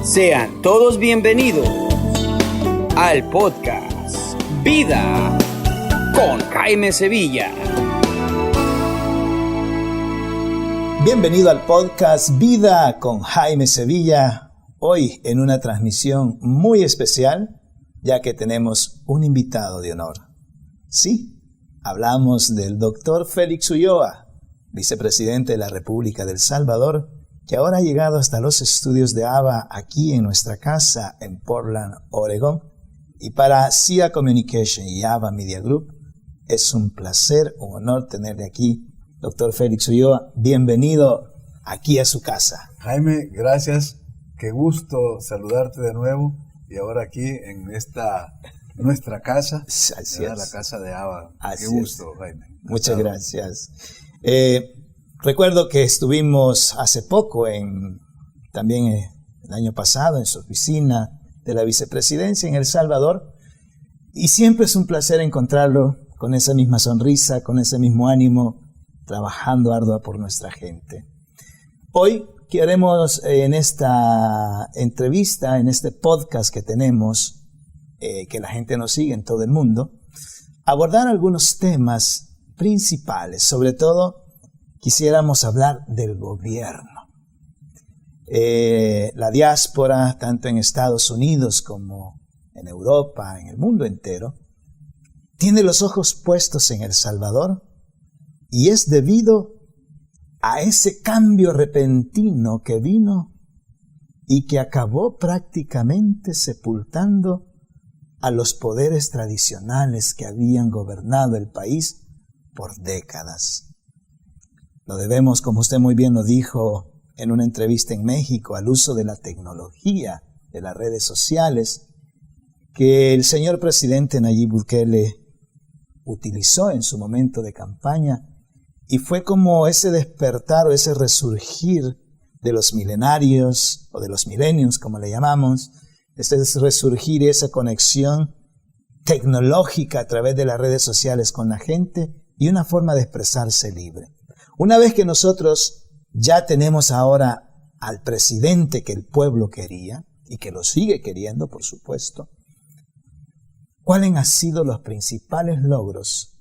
Sean todos bienvenidos al podcast Vida con Jaime Sevilla. Bienvenido al podcast Vida con Jaime Sevilla. Hoy en una transmisión muy especial, ya que tenemos un invitado de honor. Sí, hablamos del doctor Félix Ulloa, vicepresidente de la República de El Salvador, que ahora ha llegado hasta los estudios de ABA aquí en nuestra casa en Portland, Oregón. Y para CIA Communication y ABA Media Group, es un placer, un honor tenerle aquí. Doctor Félix Ulloa, bienvenido aquí a su casa. Jaime, gracias. Qué gusto saludarte de nuevo. Y ahora aquí en esta nuestra casa, la casa de ABA. Qué gusto, Jaime. Muchas gracias. Recuerdo que estuvimos hace poco, también el año pasado, en su oficina de la vicepresidencia en El Salvador. Y siempre es un placer encontrarlo con esa misma sonrisa, con ese mismo ánimo, trabajando ardua por nuestra gente. Hoy queremos en esta entrevista, en este podcast que tenemos, que la gente nos sigue en todo el mundo, abordar algunos temas principales. Sobre todo, quisiéramos hablar del gobierno. La diáspora, tanto en Estados Unidos como en Europa, en el mundo entero, tiene los ojos puestos en El Salvador, y es debido a ese cambio repentino que vino y que acabó prácticamente sepultando a los poderes tradicionales que habían gobernado el país por décadas. Lo debemos, como usted muy bien lo dijo en una entrevista en México, al uso de la tecnología, de las redes sociales, que el señor presidente Nayib Bukele utilizó en su momento de campaña, y fue como ese despertar o ese resurgir de los milenarios o de los millennials, como le llamamos, ese resurgir y esa conexión tecnológica a través de las redes sociales con la gente y una forma de expresarse libre. Una vez que nosotros ya tenemos ahora al presidente que el pueblo quería y que lo sigue queriendo, por supuesto, ¿cuáles han sido los principales logros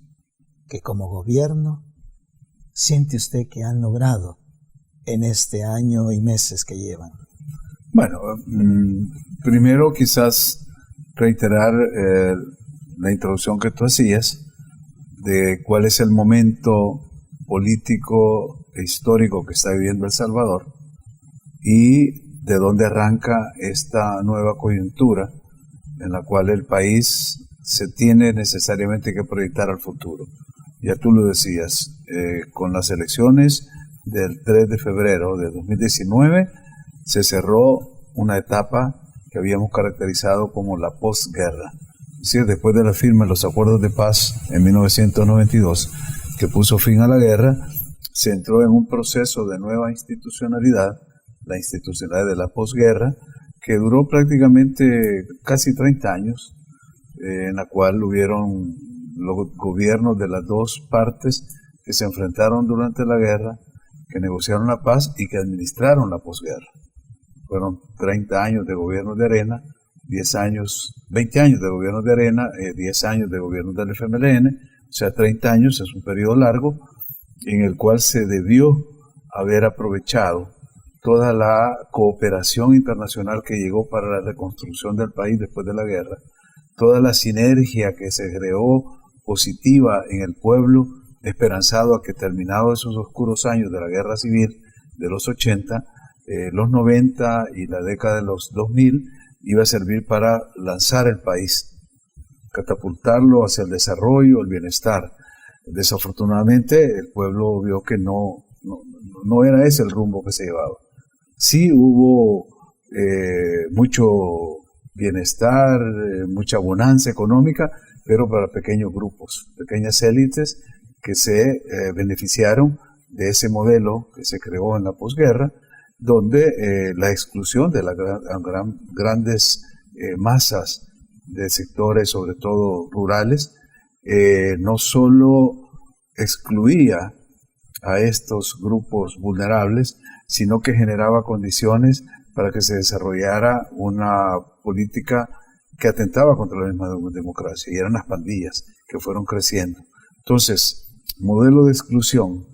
que como gobierno siente usted que han logrado en este año y meses que llevan? Bueno, primero quizás reiterar la introducción que tú hacías de cuál es el momento político e histórico que está viviendo El Salvador y de dónde arranca esta nueva coyuntura en la cual el país se tiene necesariamente que proyectar al futuro. Ya tú lo decías, con las elecciones del 3 de febrero de 2019 se cerró una etapa que habíamos caracterizado como la posguerra. Es decir, después de la firma de los acuerdos de paz en 1992, que puso fin a la guerra, se entró en un proceso de nueva institucionalidad, la institucionalidad de la posguerra, que duró prácticamente casi 30 años, en la cual hubieron los gobiernos de las dos partes que se enfrentaron durante la guerra, que negociaron la paz y que administraron la posguerra. Fueron 30 años de gobierno de Arena, 20 años de gobierno de Arena, 10 años de gobierno del FMLN, o sea, 30 años es un periodo largo en el cual se debió haber aprovechado toda la cooperación internacional que llegó para la reconstrucción del país después de la guerra, toda la sinergia que se creó positiva en el pueblo, esperanzado a que terminados esos oscuros años de la guerra civil de los 80, los 90 y la década de los 2000, iba a servir para lanzar el país, catapultarlo hacia el desarrollo, el bienestar. Desafortunadamente, el pueblo vio que no era ese el rumbo que se llevaba. Sí hubo mucho bienestar, mucha bonanza económica, pero para pequeños grupos, pequeñas élites que se beneficiaron de ese modelo que se creó en la posguerra, donde la exclusión de las grandes masas de sectores, sobre todo rurales, no solo excluía a estos grupos vulnerables, sino que generaba condiciones para que se desarrollara una política que atentaba contra la misma democracia, y eran las pandillas que fueron creciendo. Entonces, modelo de exclusión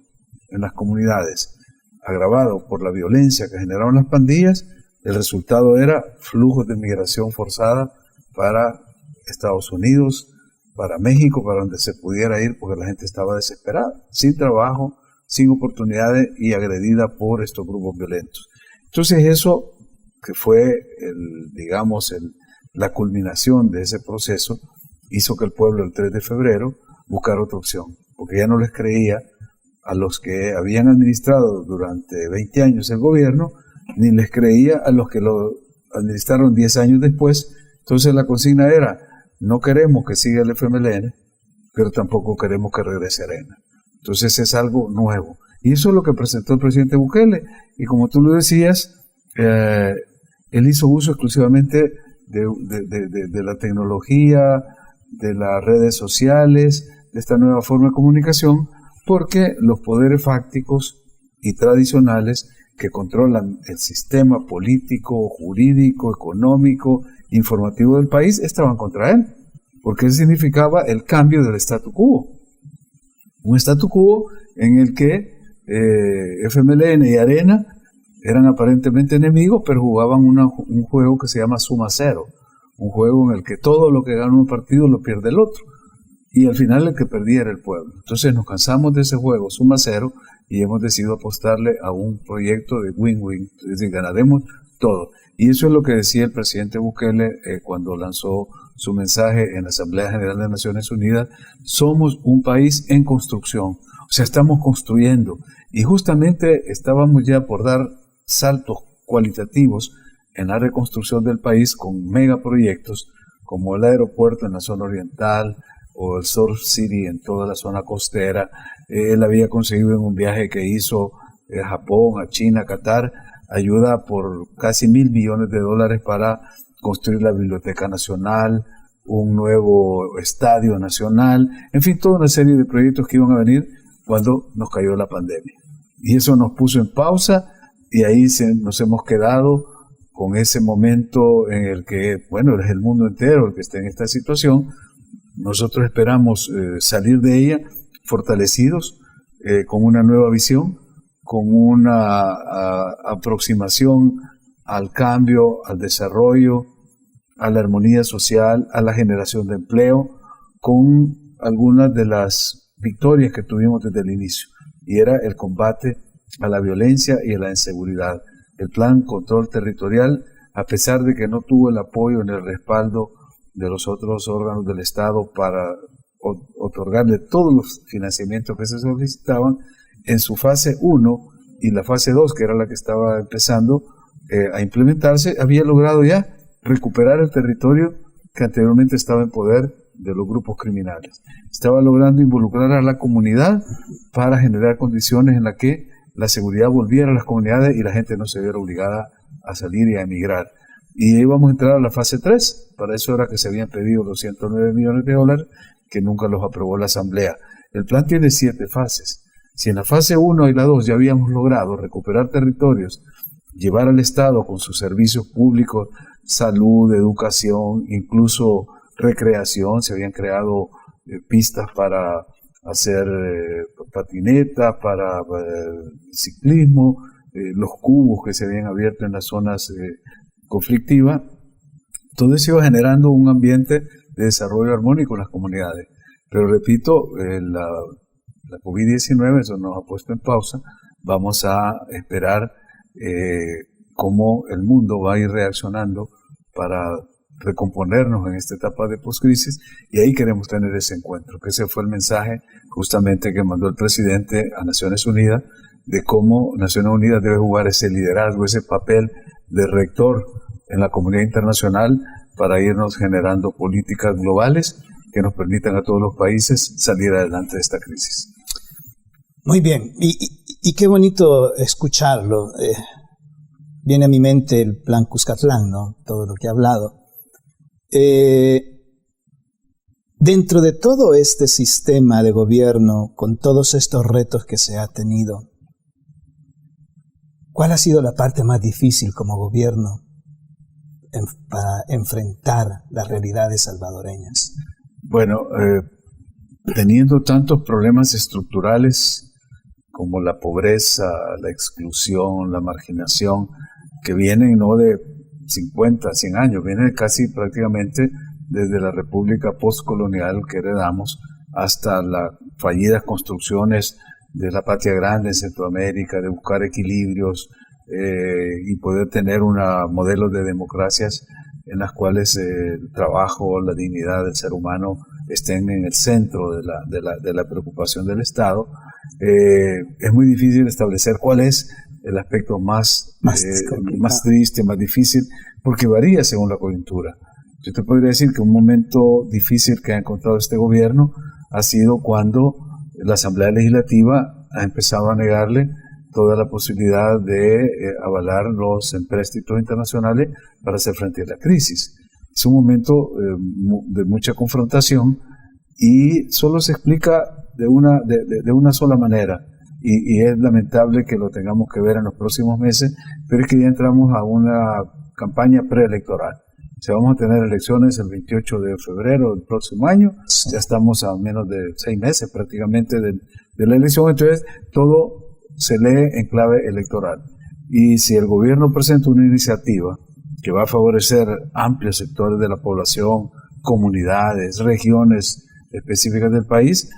en las comunidades, agravado por la violencia que generaron las pandillas, el resultado era flujos de migración forzada para Estados Unidos, para México, para donde se pudiera ir, porque la gente estaba desesperada, sin trabajo, sin oportunidades y agredida por estos grupos violentos. Entonces eso, que fue la culminación de ese proceso, hizo que el pueblo el 3 de febrero buscara otra opción, porque ya no les creía a los que habían administrado durante 20 años el gobierno, ni les creía a los que lo administraron 10 años después. Entonces la consigna era: no queremos que siga el FMLN, pero tampoco queremos que regrese Arena. Entonces es algo nuevo. Y eso es lo que presentó el presidente Bukele. Y como tú lo decías, él hizo uso exclusivamente de la tecnología, de las redes sociales, de esta nueva forma de comunicación, porque los poderes fácticos y tradicionales que controlan el sistema político, jurídico, económico, informativo del país estaban contra él, porque eso significaba el cambio del statu quo. Un statu quo en el que FMLN y Arena eran aparentemente enemigos, pero jugaban un juego que se llama suma cero, un juego en el que todo lo que gana un partido lo pierde el otro, y al final el que perdía era el pueblo. Entonces nos cansamos de ese juego suma cero y hemos decidido apostarle a un proyecto de win-win, es decir, ganaremos todo. Y eso es lo que decía el presidente Bukele cuando lanzó su mensaje en la Asamblea General de Naciones Unidas: somos un país en construcción, o sea, estamos construyendo. Y justamente estábamos ya por dar saltos cualitativos en la reconstrucción del país con megaproyectos como el aeropuerto en la zona oriental o el Surf City en toda la zona costera. Él había conseguido en un viaje que hizo a Japón, a China, a Qatar, ayuda por casi $1,000 millones para construir la Biblioteca Nacional, un nuevo estadio nacional, en fin, toda una serie de proyectos que iban a venir cuando nos cayó la pandemia. Y eso nos puso en pausa, y ahí nos hemos quedado con ese momento en el que, bueno, es el mundo entero el que está en esta situación. Nosotros esperamos salir de ella fortalecidos, con una nueva visión, con una aproximación al cambio, al desarrollo, a la armonía social, a la generación de empleo, con algunas de las victorias que tuvimos desde el inicio, y era el combate a la violencia y a la inseguridad. El plan Control Territorial, a pesar de que no tuvo el apoyo ni el respaldo de los otros órganos del Estado para otorgarle todos los financiamientos que se solicitaban, en su fase 1 y la fase 2, que era la que estaba empezando a implementarse, había logrado ya recuperar el territorio que anteriormente estaba en poder de los grupos criminales. Estaba logrando involucrar a la comunidad para generar condiciones en las que la seguridad volviera a las comunidades y la gente no se viera obligada a salir y a emigrar. Y íbamos a entrar a la fase 3, para eso era que se habían pedido los $109 millones, que nunca los aprobó la Asamblea. El plan tiene 7 fases. Si en la fase 1 y la 2 ya habíamos logrado recuperar territorios, llevar al Estado con sus servicios públicos, salud, educación, incluso recreación, se habían creado pistas para hacer patineta, para ciclismo, los cubos que se habían abierto en las zonas conflictivas. Todo eso iba generando un ambiente de desarrollo armónico en las comunidades. Pero repito, la COVID-19, eso nos ha puesto en pausa. Vamos a esperar cómo el mundo va a ir reaccionando para recomponernos en esta etapa de poscrisis, y ahí queremos tener ese encuentro, que ese fue el mensaje justamente que mandó el presidente a Naciones Unidas, de cómo Naciones Unidas debe jugar ese liderazgo, ese papel de rector en la comunidad internacional para irnos generando políticas globales que nos permitan a todos los países salir adelante de esta crisis. Muy bien, y qué bonito escucharlo. Viene a mi mente el plan Cuscatlán, ¿no? Todo lo que ha hablado. Dentro de todo este sistema de gobierno, con todos estos retos que se ha tenido, ¿Cuál ha sido la parte más difícil como gobierno para enfrentar las realidades salvadoreñas? Bueno, teniendo tantos problemas estructurales como la pobreza, la exclusión, la marginación, que vienen no de 50, 100 años, vienen casi prácticamente desde la República postcolonial que heredamos hasta las fallidas construcciones de la patria grande en Centroamérica, de buscar equilibrios y poder tener modelos de democracias en las cuales el trabajo, la dignidad del ser humano estén en el centro de la preocupación del Estado. Es muy difícil establecer cuál es el aspecto más triste, más difícil, porque varía según la coyuntura. Yo te podría decir que un momento difícil que ha encontrado este gobierno ha sido cuando la Asamblea Legislativa ha empezado a negarle toda la posibilidad de avalar los empréstitos internacionales para hacer frente a la crisis. Es un momento de mucha confrontación y solo se explica de una sola manera, y es lamentable que lo tengamos que ver en los próximos meses, pero es que ya entramos a una campaña preelectoral. O sea, vamos a tener elecciones el 28 de febrero del próximo año, ya estamos a menos de 6 meses prácticamente de la elección, entonces todo se lee en clave electoral. Y si el gobierno presenta una iniciativa que va a favorecer amplios sectores de la población, comunidades, regiones específicas del país,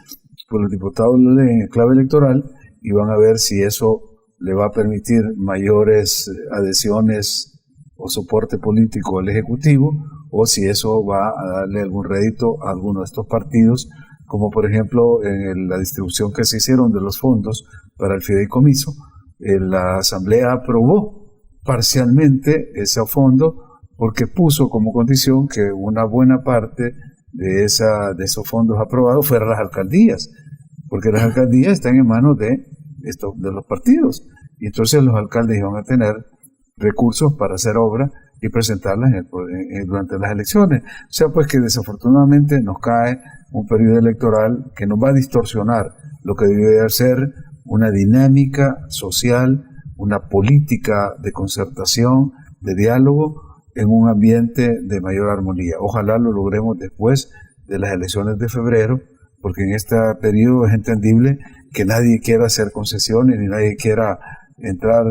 pues los diputados lo leen en clave electoral y van a ver si eso le va a permitir mayores adhesiones o soporte político al Ejecutivo, o si eso va a darle algún rédito a alguno de estos partidos, como por ejemplo en la distribución que se hicieron de los fondos para el fideicomiso. La Asamblea aprobó parcialmente ese fondo porque puso como condición que una buena parte de esos fondos aprobados fueran las alcaldías, porque las alcaldías están en manos de los partidos, y entonces los alcaldes iban a tener recursos para hacer obra y presentarlas durante las elecciones. O sea, pues que desafortunadamente nos cae un periodo electoral que nos va a distorsionar lo que debe ser una dinámica social, una política de concertación, de diálogo, en un ambiente de mayor armonía. Ojalá lo logremos después de las elecciones de febrero, porque en este periodo es entendible que nadie quiera hacer concesiones ni nadie quiera entrar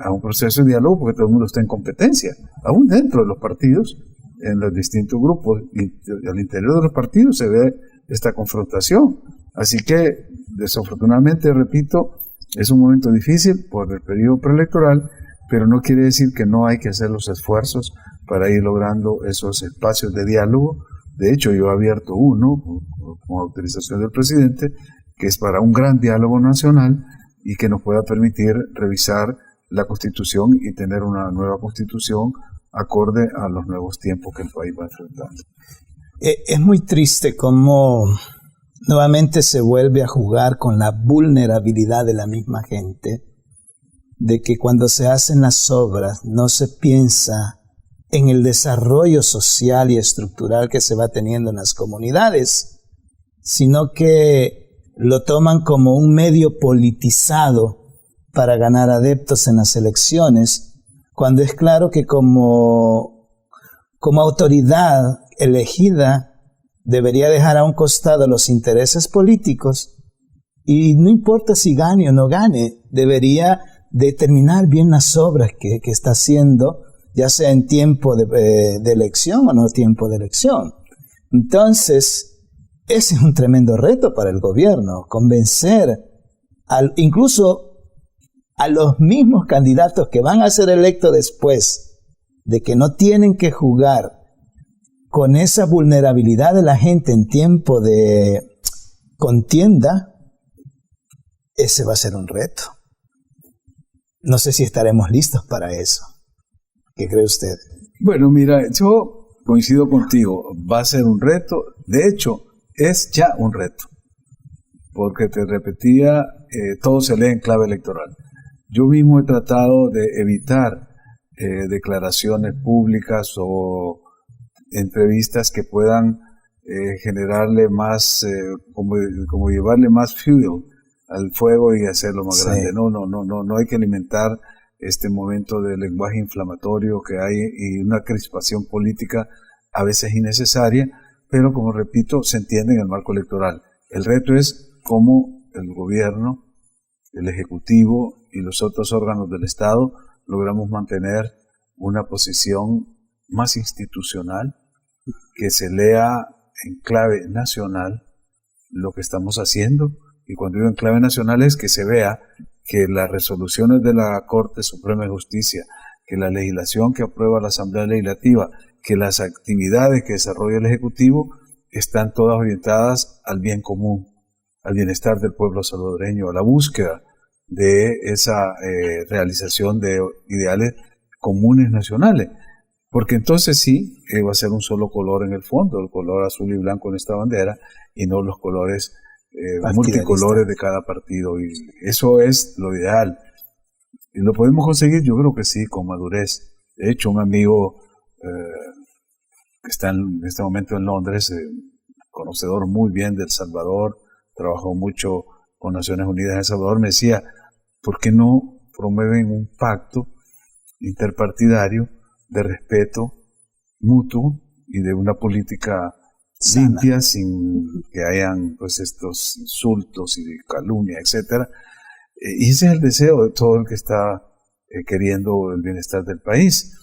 a un proceso de diálogo, porque todo el mundo está en competencia, aún dentro de los partidos, en los distintos grupos, y al interior de los partidos se ve esta confrontación. Así que, desafortunadamente, repito, es un momento difícil por el periodo preelectoral, pero no quiere decir que no hay que hacer los esfuerzos para ir logrando esos espacios de diálogo. De hecho, yo he abierto uno, con autorización del presidente, que es para un gran diálogo nacional y que nos pueda permitir revisar la Constitución y tener una nueva Constitución acorde a los nuevos tiempos que el país va enfrentando. Es muy triste cómo nuevamente se vuelve a jugar con la vulnerabilidad de la misma gente, de que cuando se hacen las obras no se piensa en el desarrollo social y estructural que se va teniendo en las comunidades, sino que lo toman como un medio politizado para ganar adeptos en las elecciones, cuando es claro que como autoridad elegida debería dejar a un costado los intereses políticos y no importa si gane o no gane, debería determinar bien las obras que está haciendo, ya sea en tiempo de elección o no tiempo de elección. Entonces, ese es un tremendo reto para el gobierno, convencer incluso a los mismos candidatos que van a ser electos después de que no tienen que jugar con esa vulnerabilidad de la gente en tiempo de contienda. Ese va a ser un reto. No sé si estaremos listos para eso. ¿Qué cree usted? Bueno, mira, yo coincido contigo. Va a ser un reto. De hecho, es ya un reto. Porque te repetía, todo se lee en clave electoral. Yo mismo he tratado de evitar declaraciones públicas o entrevistas que puedan generarle más, como llevarle más fuel al fuego y hacerlo más grande. No hay que alimentar este momento de lenguaje inflamatorio que hay y una crispación política a veces innecesaria, pero como repito, se entiende en el marco electoral. El reto es cómo el gobierno, el Ejecutivo y los otros órganos del Estado logramos mantener una posición más institucional, que se lea en clave nacional lo que estamos haciendo, y cuando digo en clave nacional es que se vea que las resoluciones de la Corte Suprema de Justicia, que la legislación que aprueba la Asamblea Legislativa, que las actividades que desarrolla el Ejecutivo están todas orientadas al bien común, al bienestar del pueblo salvadoreño, a la búsqueda de esa realización de ideales comunes nacionales. Porque entonces sí, va a ser un solo color en el fondo, el color azul y blanco en esta bandera, y no los colores multicolores de cada partido. Y eso es lo ideal. ¿Y lo podemos conseguir? Yo creo que sí, con madurez. De hecho, un amigo que está en este momento en Londres, conocedor muy bien de El Salvador, trabajó mucho con Naciones Unidas en El Salvador, me decía, ¿por qué no promueven un pacto interpartidario de respeto mutuo y de una política limpia, sin que hayan pues estos insultos y calumnia, etcétera? Y ese es el deseo de todo el que está queriendo el bienestar del país.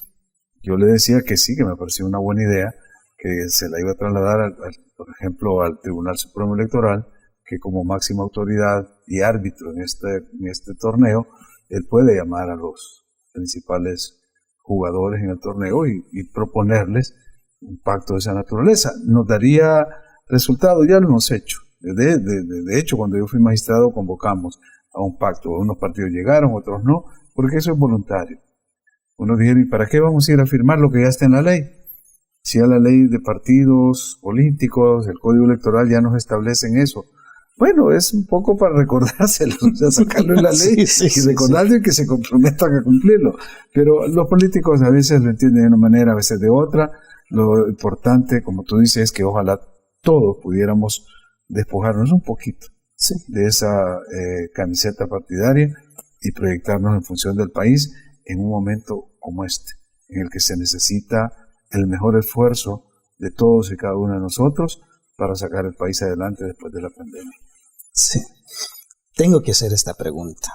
Yo le decía que sí, que me pareció una buena idea, que se la iba a trasladar, por ejemplo, al Tribunal Supremo Electoral, que como máxima autoridad y árbitro en este torneo, él puede llamar a los principales jugadores en el torneo y proponerles un pacto de esa naturaleza. Nos daría resultado, ya lo hemos hecho. De hecho, cuando yo fui magistrado convocamos a un pacto. Unos partidos llegaron, otros no, porque eso es voluntario. Unos dijeron, ¿y para qué vamos a ir a firmar lo que ya está en la ley? Si ya la ley de partidos políticos, el Código Electoral ya nos establecen eso. Bueno, es un poco para recordárselo, o sea, sacarlo en la ley y recordarle que se comprometan a cumplirlo. Pero los políticos a veces lo entienden de una manera, a veces de otra. Lo importante, como tú dices, es que ojalá todos pudiéramos despojarnos un poquito de esa camiseta partidaria y proyectarnos en función del país en un momento como este, en el que se necesita el mejor esfuerzo de todos y cada uno de nosotros para sacar el país adelante después de la pandemia. Sí, tengo que hacer esta pregunta.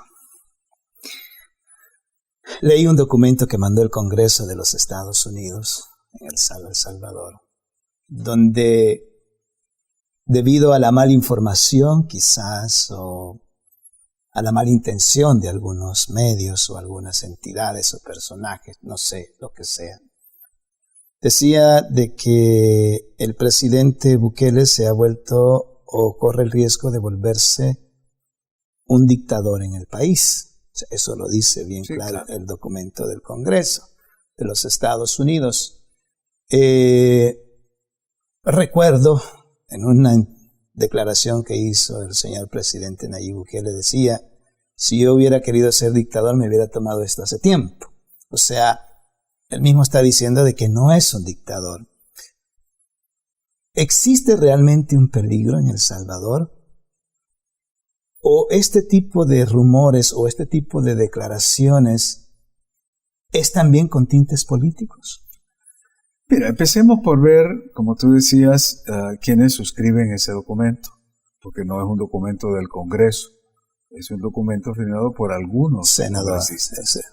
Leí un documento que mandó el Congreso de los Estados Unidos en El Salvador, donde debido a la mala información quizás o a la mala intención de algunos medios o algunas entidades o personajes, no sé, lo que sea, decía de que el presidente Bukele se ha vuelto o corre el riesgo de volverse un dictador en el país. O sea, eso lo dice bien claro el documento del Congreso de los Estados Unidos. Recuerdo en una declaración que hizo el señor presidente Nayib Bukele, decía, si yo hubiera querido ser dictador me hubiera tomado esto hace tiempo. O sea, él mismo está diciendo de que no es un dictador. ¿Existe realmente un peligro en El Salvador? ¿O este tipo de rumores o este tipo de declaraciones es también con tintes políticos? Mira, empecemos por ver, como tú decías, quiénes suscriben ese documento, porque no es un documento del Congreso, es un documento firmado por algunos senadores.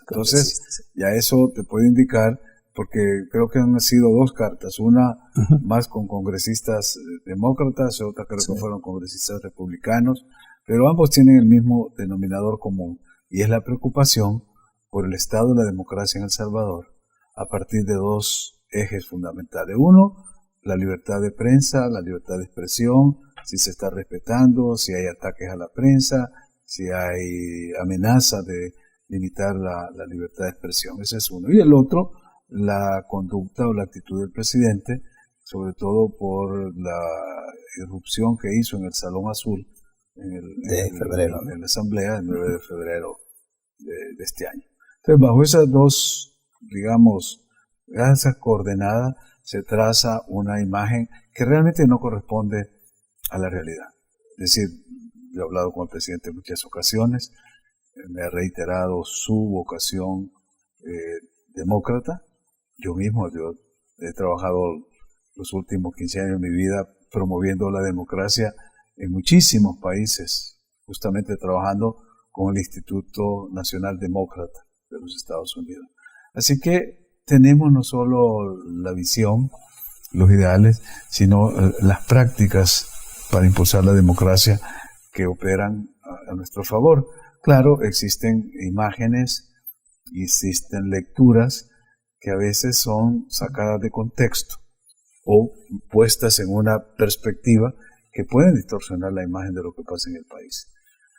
Entonces, ya eso te puede indicar, porque creo que han sido dos cartas, una más con congresistas demócratas, otra creo que fueron congresistas republicanos, pero ambos tienen el mismo denominador común, y es la preocupación por el estado de la democracia en El Salvador, a partir de dos ejes fundamentales. Uno, la libertad de prensa, la libertad de expresión, si se está respetando, si hay ataques a la prensa, si hay amenaza de limitar la libertad de expresión. Ese es uno. Y el otro, la conducta o la actitud del presidente, sobre todo por la irrupción que hizo en el Salón Azul en la Asamblea el 9 de febrero de este año. Entonces, bajo esas dos, digamos, esas coordenadas, se traza una imagen que realmente no corresponde a la realidad. Es decir, yo he hablado con el presidente en muchas ocasiones, me ha reiterado su vocación demócrata. Yo he trabajado los últimos 15 años de mi vida promoviendo la democracia en muchísimos países, justamente trabajando con el Instituto Nacional Demócrata de los Estados Unidos. Así que tenemos no solo la visión, los ideales, sino las prácticas para impulsar la democracia que operan a nuestro favor. Claro, existen imágenes, existen lecturas que a veces son sacadas de contexto o puestas en una perspectiva que pueden distorsionar la imagen de lo que pasa en el país.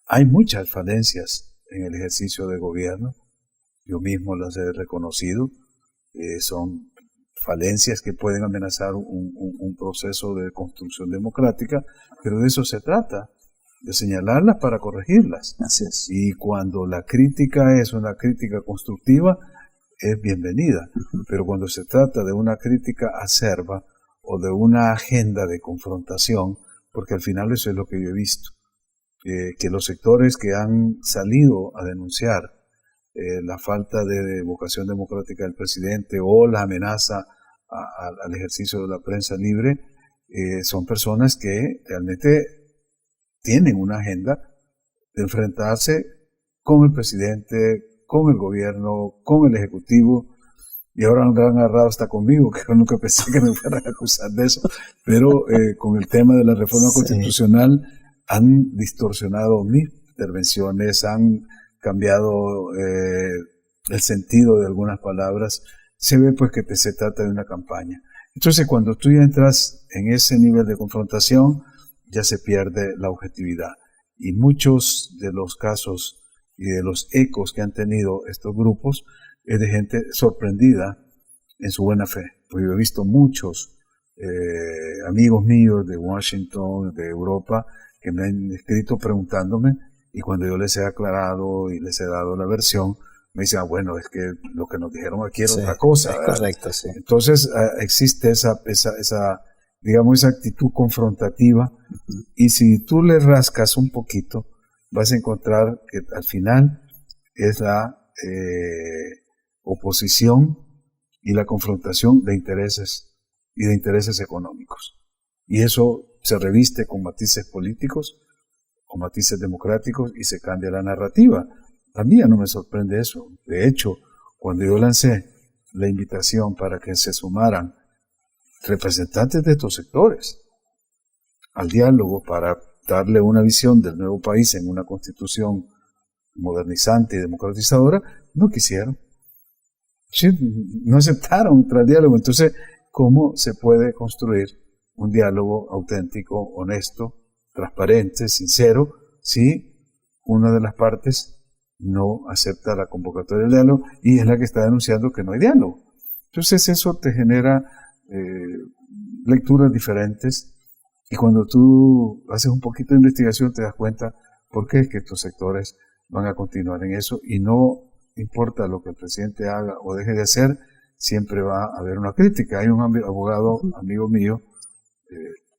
Hay muchas falencias en el ejercicio de gobierno, yo mismo las he reconocido, son falencias que pueden amenazar un proceso de construcción democrática, pero de eso se trata, de señalarlas para corregirlas. Así es. Y cuando la crítica es una crítica constructiva, es bienvenida, pero cuando se trata de una crítica acerba o de una agenda de confrontación, porque al final eso es lo que yo he visto, que los sectores que han salido a denunciar la falta de vocación democrática del presidente o la amenaza al ejercicio de la prensa libre, son personas que realmente tienen una agenda de enfrentarse con el presidente, con el gobierno, con el ejecutivo, y ahora han agarrado hasta conmigo, que yo nunca pensé que me fueran a acusar de eso, pero con el tema de la reforma constitucional han distorsionado mis intervenciones, han cambiado el sentido de algunas palabras. Se ve pues que se trata de una campaña. Entonces cuando tú ya entras en ese nivel de confrontación, ya se pierde la objetividad. Y muchos de los casos y de los ecos que han tenido estos grupos es de gente sorprendida en su buena fe. Pues yo he visto muchos amigos míos de Washington, de Europa, que me han escrito preguntándome, y cuando yo les he aclarado y les he dado la versión, me dicen, bueno, es que lo que nos dijeron aquí era otra cosa. Es correcto, sí. Entonces existe esa digamos, esa actitud confrontativa, y si tú le rascas un poquito, vas a encontrar que al final es la oposición y la confrontación de intereses y de intereses económicos. Y eso se reviste con matices políticos, con matices democráticos, y se cambia la narrativa. A mí ya no me sorprende eso. De hecho, cuando yo lancé la invitación para que se sumaran representantes de estos sectores al diálogo para darle una visión del nuevo país en una constitución modernizante y democratizadora, no quisieron. Sí, no aceptaron entrar al diálogo. Entonces, ¿cómo se puede construir un diálogo auténtico, honesto, transparente, sincero, si una de las partes no acepta la convocatoria del diálogo y es la que está denunciando que no hay diálogo? Entonces eso te genera lecturas diferentes, y cuando tú haces un poquito de investigación te das cuenta por qué es que estos sectores van a continuar en eso, y no importa lo que el presidente haga o deje de hacer, siempre va a haber una crítica. Hay un abogado amigo mío,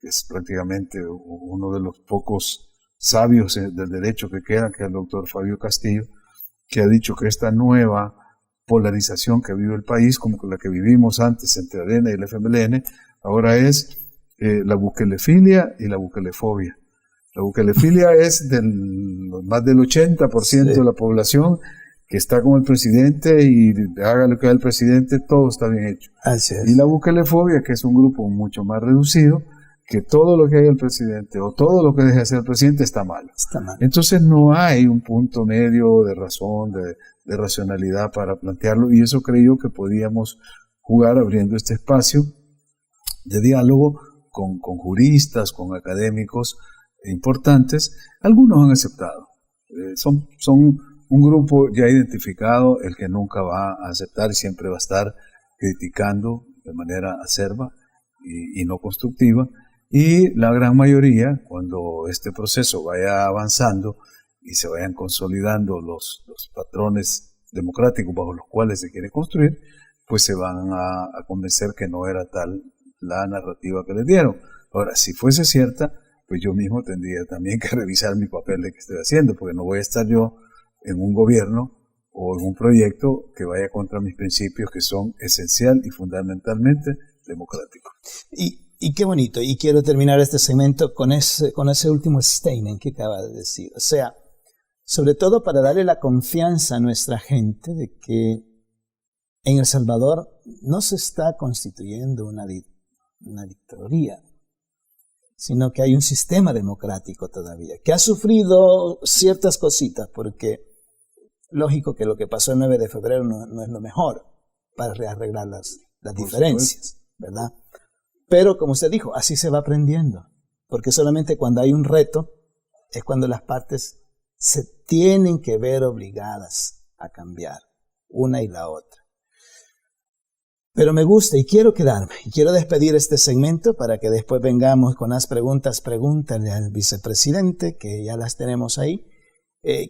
que es prácticamente uno de los pocos sabios del derecho que quedan, que es el doctor Fabio Castillo, que ha dicho que esta nueva polarización que vive el país, como la que vivimos antes entre Arena y el FMLN, ahora es la bukelefilia y la bukelefobia. La bukelefilia es más del 80% de la población que está con el presidente, y haga lo que haga el presidente, todo está bien hecho. Así es. Y la bukelefobia, que es un grupo mucho más reducido, que todo lo que haga el presidente o todo lo que deje de hacer el presidente está mal. Está mal. Entonces no hay un punto medio de razón, de racionalidad para plantearlo, y eso creo que podíamos jugar abriendo este espacio de diálogo con juristas, con académicos importantes. Algunos han aceptado. Son un grupo ya identificado, el que nunca va a aceptar y siempre va a estar criticando de manera acerba y no constructiva. Y la gran mayoría, cuando este proceso vaya avanzando y se vayan consolidando los patrones democráticos bajo los cuales se quiere construir, pues se van a convencer que no era tal la narrativa que les dieron. Ahora, si fuese cierta, pues yo mismo tendría también que revisar mi papel de que estoy haciendo, porque no voy a estar yo en un gobierno o en un proyecto que vaya contra mis principios, que son esencial y fundamentalmente democráticos. Y qué bonito, y quiero terminar este segmento con ese último statement que acaba de decir. O sea, sobre todo para darle la confianza a nuestra gente de que en El Salvador no se está constituyendo una dictadura, sino que hay un sistema democrático todavía, que ha sufrido ciertas cositas, porque lógico que lo que pasó el 9 de febrero no es lo mejor para rearreglar las diferencias, ¿verdad? Pero como usted dijo, así se va aprendiendo, porque solamente cuando hay un reto es cuando las partes se tienen que ver obligadas a cambiar, una y la otra. Pero me gusta y quiero quedarme, y quiero despedir este segmento para que después vengamos con las preguntas. Pregúntale al vicepresidente, que ya las tenemos ahí.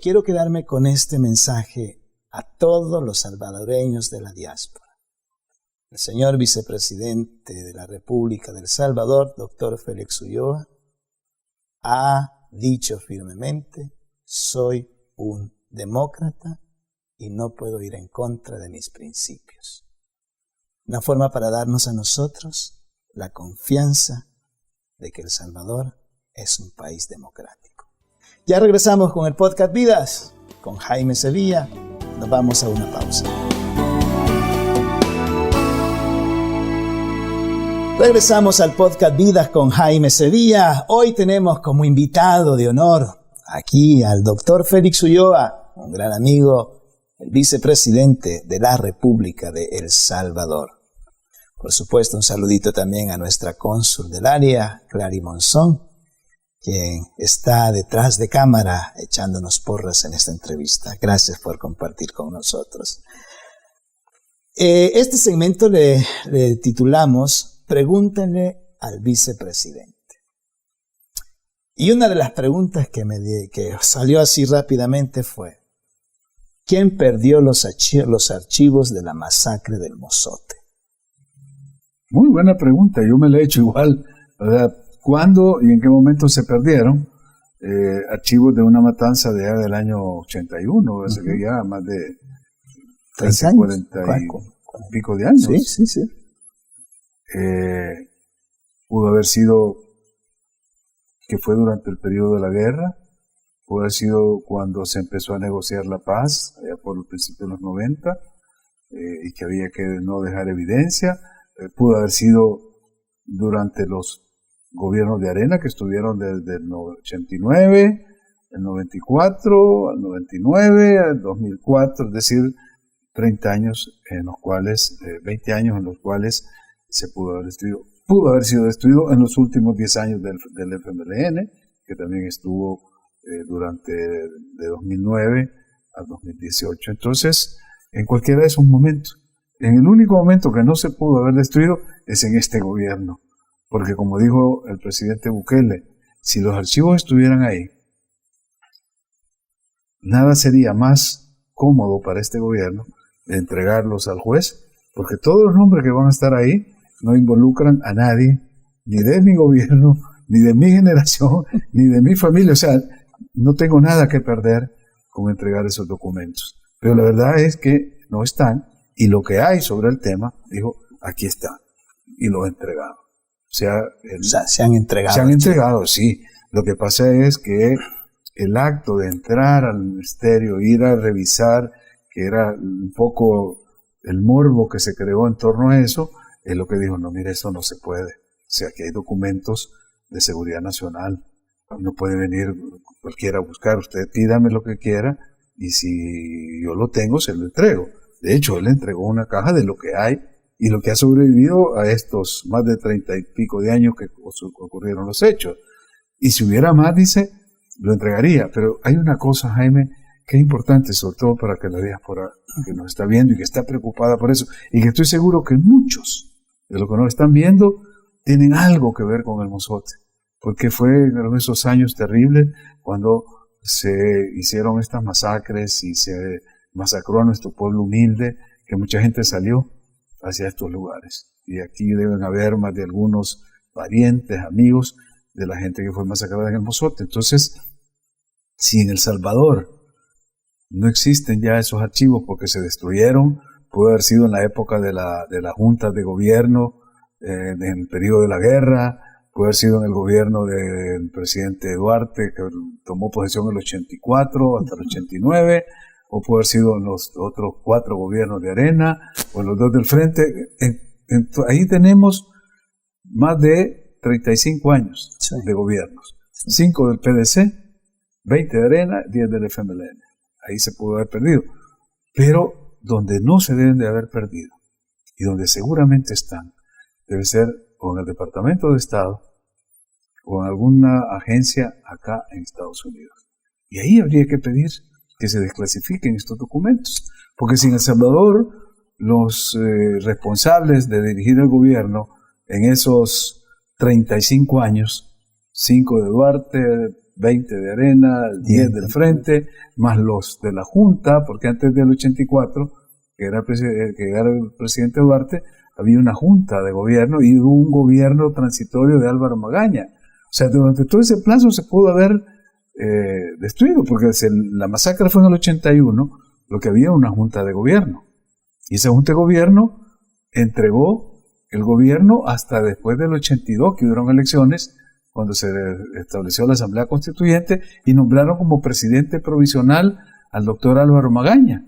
Quiero quedarme con este mensaje a todos los salvadoreños de la diáspora. El señor vicepresidente de la República de El Salvador, doctor Félix Ulloa, ha dicho firmemente: soy un demócrata y no puedo ir en contra de mis principios. Una forma para darnos a nosotros la confianza de que El Salvador es un país democrático. Ya regresamos con el podcast Vidas con Jaime Sevilla. Nos vamos a una pausa. Regresamos al podcast Vidas con Jaime Sevilla. Hoy tenemos como invitado de honor aquí al doctor Félix Ulloa, un gran amigo, el vicepresidente de la República de El Salvador. Por supuesto, un saludito también a nuestra cónsul del área, Clary Monzón, quien está detrás de cámara echándonos porras en esta entrevista. Gracias por compartir con nosotros. Este segmento le titulamos Pregúntale al vicepresidente. Y una de las preguntas que salió así rápidamente fue: ¿quién perdió los archivos de la masacre del Mozote? Muy buena pregunta, yo me la he hecho igual, ¿verdad? ¿Cuándo y en qué momento se perdieron archivos de una matanza de del año 81? Hace que ya más de 40 y pico de años. Sí. Pudo haber sido que fue durante el periodo de la guerra, pudo haber sido cuando se empezó a negociar la paz, allá por el principio de los 90, y que había que no dejar evidencia. Pudo haber sido durante los gobiernos de Arena, que estuvieron desde el 89, el 94, al 99, al 2004, es decir, 30 años en los cuales, 20 años en los cuales se pudo haber destruido. Pudo haber sido destruido en los últimos 10 años del FMLN, que también estuvo durante de 2009 a 2018. Entonces, en cualquiera de esos momentos. En el único momento que no se pudo haber destruido es en este gobierno. Porque como dijo el presidente Bukele, si los archivos estuvieran ahí, nada sería más cómodo para este gobierno de entregarlos al juez, porque todos los nombres que van a estar ahí no involucran a nadie, ni de mi gobierno, ni de mi generación, ni de mi familia. O sea, no tengo nada que perder con entregar esos documentos. Pero la verdad es que no están, y lo que hay sobre el tema, dijo, aquí está, y lo he entregado. O sea, se han entregado. Se han entregado, sí. Lo que pasa es que el acto de entrar al ministerio, ir a revisar, que era un poco el morbo que se creó en torno a eso, es lo que dijo: no, mire, eso no se puede. O sea, que hay documentos de seguridad nacional. No puede venir cualquiera a buscar. Usted pídame lo que quiera y si yo lo tengo, se lo entrego. De hecho, él entregó una caja de lo que hay y lo que ha sobrevivido a estos más de 30 y pico de años que ocurrieron los hechos. Y si hubiera más, dice, lo entregaría. Pero hay una cosa, Jaime, que es importante, sobre todo para que la diáspora que nos está viendo y que está preocupada por eso, y que estoy seguro que muchos de los que nos están viendo tienen algo que ver con el Mozote, porque fue en esos años terribles cuando se hicieron estas masacres y se masacró a nuestro pueblo humilde, que mucha gente salió hacia estos lugares. Y aquí deben haber más de algunos parientes, amigos de la gente que fue masacrada en el Mozote. Entonces, si en El Salvador No existen ya esos archivos porque se destruyeron. Puede haber sido en la época de la junta de gobierno, en el periodo de la guerra, puede haber sido en el gobierno del presidente Duarte, que tomó posesión en el 84 hasta el 89, o puede haber sido en los otros 4 gobiernos de Arena, o en los 2 del Frente. Ahí tenemos más de 35 años de gobiernos. 5 del PDC, 20 de Arena, 10 del FMLN. Ahí se pudo haber perdido. Pero donde no se deben de haber perdido, y donde seguramente están, debe ser o en el Departamento de Estado o en alguna agencia acá en Estados Unidos. Y ahí habría que pedir que se desclasifiquen estos documentos, porque si en El Salvador los responsables de dirigir el gobierno en esos 35 años, 5 de Duarte, 20 de Arena, 10 del Frente, más los de la Junta, porque antes del 84, que era el presidente Duarte, había una junta de gobierno y hubo un gobierno transitorio de Álvaro Magaña. O sea, durante todo ese plazo se pudo haber destruido, porque la masacre fue en el 81, lo que había una junta de gobierno. Y esa junta de gobierno entregó el gobierno hasta después del 82, que hubieron elecciones, cuando se estableció la Asamblea Constituyente, y nombraron como presidente provisional al doctor Álvaro Magaña.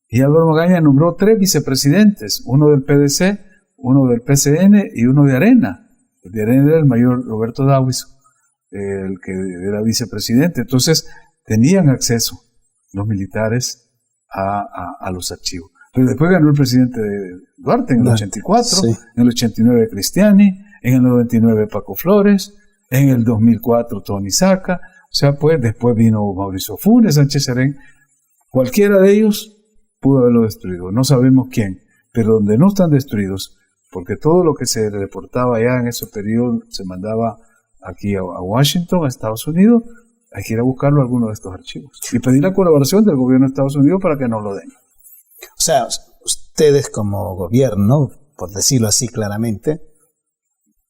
Y Álvaro Magaña nombró 3 vicepresidentes, uno del PDC, uno del PCN y uno de Arena. El de Arena era el mayor Roberto Dawiso, el que era vicepresidente. Entonces tenían acceso los militares a los archivos. Pero después ganó el presidente Duarte en el 84, en el 89 Cristiani, en el 99 Paco Flores, en el 2004 Tony Saca. O sea, pues después vino Mauricio Funes, Sánchez Serén. Cualquiera de ellos pudo haberlo destruido. No sabemos quién, pero donde no están destruidos, porque todo lo que se reportaba ya en ese periodo se mandaba aquí a Washington, a Estados Unidos. Hay que ir a buscarlo a alguno de estos archivos y pedir la colaboración del gobierno de Estados Unidos para que nos lo den. O sea, ustedes como gobierno, por decirlo así claramente,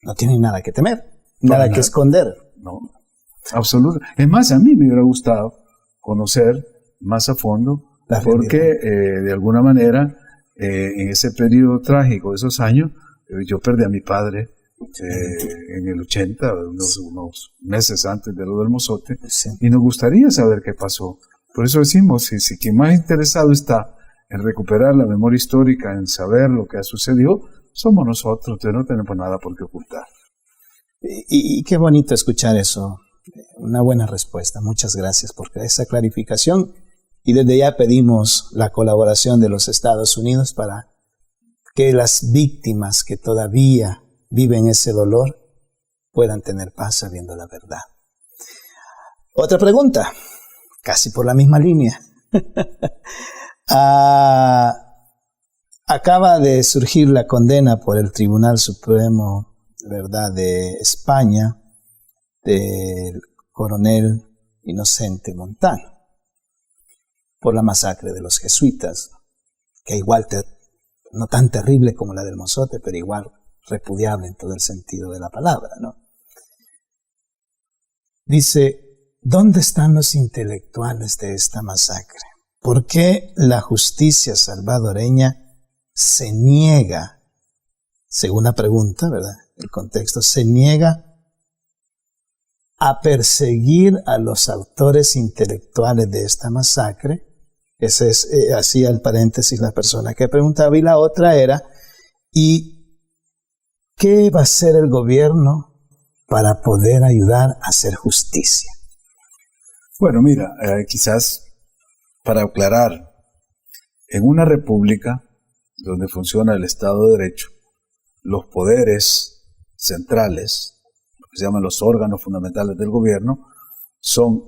no tienen nada que temer, nada que esconder. No, absolutamente. Es más, a mí me hubiera gustado conocer más a fondo, porque de alguna manera, en ese periodo trágico de esos años, yo perdí a mi padre en el 80, unos meses antes de lo del Mozote, y nos gustaría saber qué pasó. Por eso decimos, si quien más interesado está en recuperar la memoria histórica, en saber lo que ha sucedido, somos nosotros, entonces no tenemos nada por qué ocultar. Y qué bonito escuchar eso, una buena respuesta. Muchas gracias por esa clarificación, y desde ya pedimos la colaboración de los Estados Unidos para que las víctimas que todavía viven ese dolor puedan tener paz sabiendo la verdad. Otra pregunta, casi por la misma línea. Acaba de surgir la condena por el Tribunal Supremo, ¿verdad?, de España, del coronel Inocente Montano, por la masacre de los jesuitas, que igual no tan terrible como la del Mozote, pero igual repudiable en todo el sentido de la palabra, ¿no? Dice, ¿dónde están los intelectuales de esta masacre? ¿Por qué la justicia salvadoreña se niega, según la pregunta, ¿verdad?, el contexto, se niega a perseguir a los autores intelectuales de esta masacre? Ese es, hacía el paréntesis la persona que preguntaba, y la otra era, ¿y qué va a hacer el gobierno para poder ayudar a hacer justicia? Bueno, mira, quizás para aclarar, en una república donde funciona el Estado de Derecho, los poderes centrales, lo que se llaman los órganos fundamentales del gobierno, son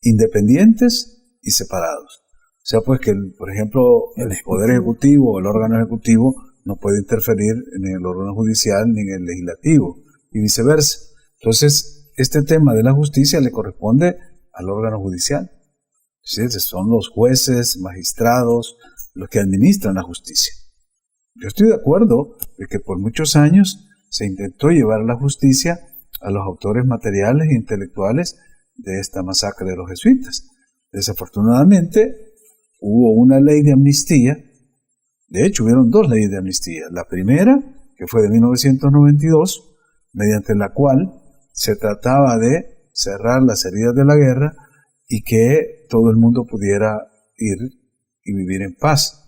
independientes y separados. O sea, pues que, por ejemplo, el Poder Ejecutivo o el órgano ejecutivo no puede interferir en el órgano judicial ni en el legislativo, y viceversa. Entonces, este tema de la justicia le corresponde al órgano judicial. ¿Sí? Son los jueces, magistrados, los que administran la justicia. Yo estoy de acuerdo de que por muchos años se intentó llevar a la justicia a los autores materiales e intelectuales de esta masacre de los jesuitas. Desafortunadamente, hubo una ley de amnistía. De hecho, hubieron 2 leyes de amnistía. La primera, que fue de 1992, mediante la cual se trataba de cerrar las heridas de la guerra y que todo el mundo pudiera ir y vivir en paz.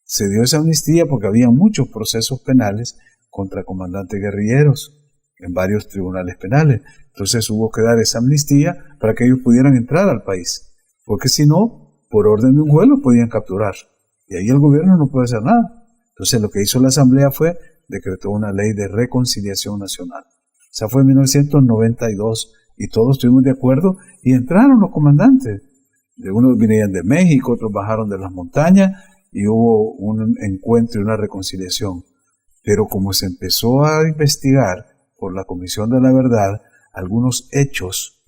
Se dio esa amnistía porque había muchos procesos penales contra comandantes guerrilleros en varios tribunales penales. Entonces hubo que dar esa amnistía para que ellos pudieran entrar al país, porque si no, por orden de un juez los podían capturar. Y ahí el gobierno no puede hacer nada. Entonces lo que hizo la Asamblea fue decretó una ley de reconciliación nacional. Esa fue en 1992 y todos estuvimos de acuerdo y entraron los comandantes. Unos vinieron de México, otros bajaron de las montañas y hubo un encuentro y una reconciliación. Pero como se empezó a investigar por la Comisión de la Verdad algunos hechos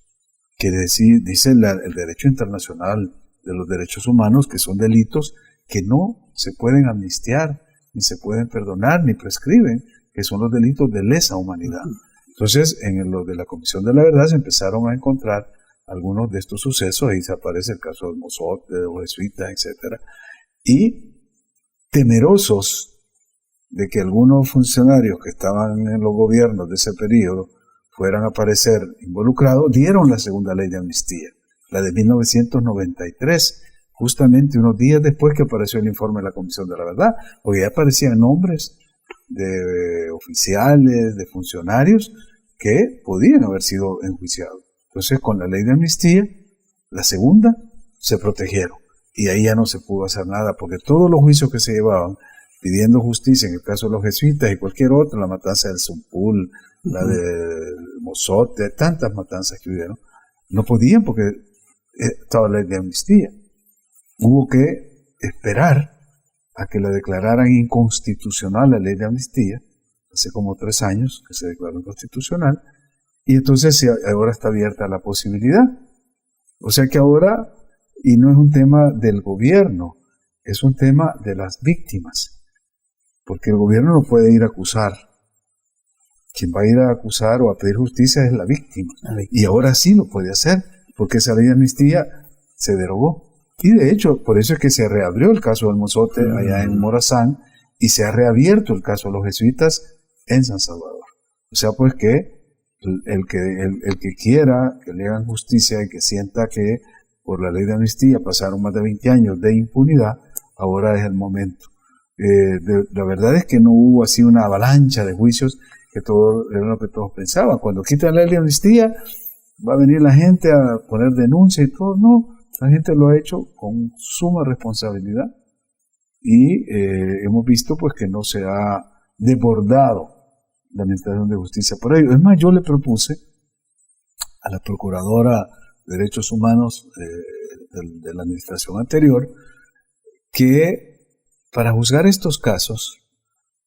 que dice el derecho internacional de los derechos humanos, que son delitos que no se pueden amnistiar, ni se pueden perdonar, ni prescriben, que son los delitos de lesa humanidad. Entonces, en lo de la Comisión de la Verdad se empezaron a encontrar algunos de estos sucesos, ahí se aparece el caso del Mozote, de los jesuitas, etc. Y temerosos de que algunos funcionarios que estaban en los gobiernos de ese periodo fueran a aparecer involucrados, dieron la segunda ley de amnistía, la de 1993, justamente unos días después que apareció el informe de la Comisión de la Verdad, porque ya aparecían nombres de oficiales, de funcionarios que podían haber sido enjuiciados. Entonces, con la ley de amnistía, la segunda, se protegieron. Y ahí ya no se pudo hacer nada, porque todos los juicios que se llevaban pidiendo justicia, en el caso de los jesuitas y cualquier otro, la matanza del Zumpul, la del Mozote, tantas matanzas que hubieron, no podían porque estaba la ley de amnistía. Hubo que esperar a que la declararan inconstitucional la ley de amnistía, hace como 3 años que se declaró inconstitucional, y entonces ahora está abierta la posibilidad. O sea que ahora, y no es un tema del gobierno, es un tema de las víctimas, porque el gobierno no puede ir a acusar. Quien va a ir a acusar o a pedir justicia es la víctima, y ahora sí lo puede hacer, porque esa ley de amnistía se derogó. Y de hecho, por eso es que se reabrió el caso del Mozote allá en Morazán, y se ha reabierto el caso de los jesuitas en San Salvador. O sea, pues que el que quiera que le hagan justicia y que sienta que por la ley de amnistía pasaron más de 20 años de impunidad, ahora es el momento. La verdad es que no hubo así una avalancha de juicios que era lo que todos pensaban. Cuando quitan la ley de amnistía, va a venir la gente a poner denuncia y todo. No, la gente lo ha hecho con suma responsabilidad y hemos visto pues que no se ha desbordado la Administración de Justicia por ello. Es más, yo le propuse a la Procuradora de Derechos Humanos de la administración anterior que para juzgar estos casos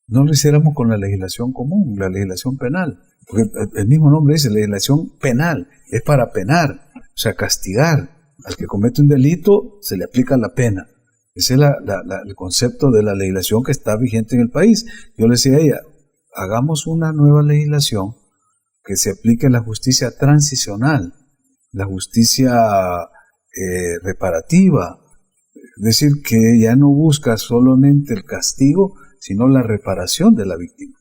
no lo hiciéramos con la legislación común, la legislación penal, porque el mismo nombre dice legislación penal, es para penar, o sea, castigar. Al que comete un delito se le aplica la pena. Ese es el concepto de la legislación que está vigente en el país. Yo le decía a ella, hagamos una nueva legislación que se aplique la justicia transicional, la justicia reparativa, es decir, que ya no busca solamente el castigo, sino la reparación de la víctima.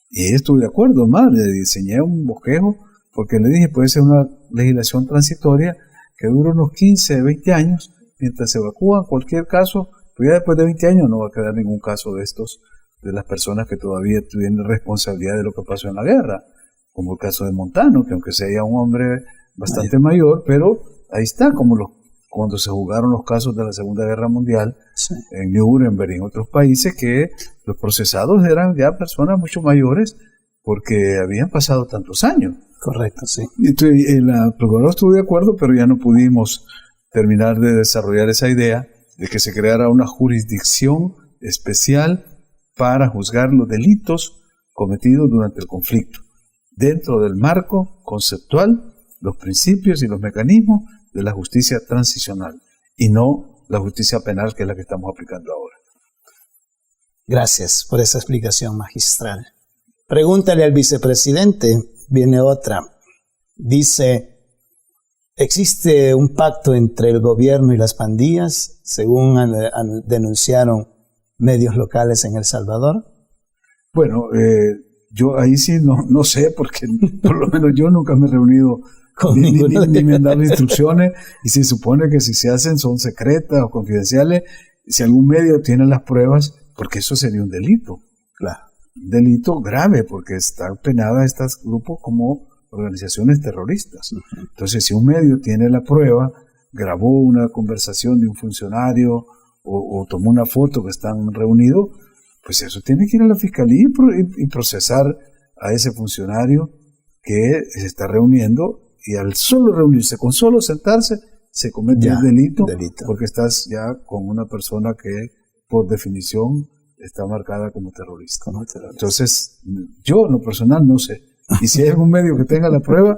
Y estuve de acuerdo, más, le diseñé un bosquejo, porque le dije, puede ser una legislación transitoria que dura unos 15, 20 años, mientras se evacúa cualquier caso, pues ya después de 20 años no va a quedar ningún caso de estos, de las personas que todavía tienen responsabilidad de lo que pasó en la guerra, como el caso de Montano, que aunque sea un hombre bastante mayor, pero ahí está, como cuando se jugaron los casos de la Segunda Guerra Mundial, sí, en Nuremberg y en otros países, que los procesados eran ya personas mucho mayores porque habían pasado tantos años. Correcto, sí. Entonces, la Procuradora estuvo de acuerdo, pero ya no pudimos terminar de desarrollar esa idea de que se creara una jurisdicción especial para juzgar los delitos cometidos durante el conflicto, dentro del marco conceptual, los principios y los mecanismos de la justicia transicional, y no la justicia penal, que es la que estamos aplicando ahora. Gracias por esa explicación magistral. Pregúntale al vicepresidente, viene otra. Dice, ¿Existe un pacto entre el gobierno y las pandillas, según denunciaron medios locales en El Salvador? Bueno, yo ahí sí no sé, porque por lo menos yo nunca me he reunido ni me han dado instrucciones, y se supone que si se hacen son secretas o confidenciales. Si algún medio tiene las pruebas, porque eso sería un delito. Claro. Un delito grave, porque está penada estos grupos como organizaciones terroristas. Entonces, si un medio tiene la prueba, grabó una conversación de un funcionario o tomó una foto que están reunidos, pues eso tiene que ir a la fiscalía y procesar a ese funcionario que se está reuniendo, y al solo reunirse, con solo sentarse, se comete un delito, porque estás ya con una persona que por definición está marcada como terrorista. Entonces, yo en lo personal no sé. Y si hay algún medio que tenga la prueba,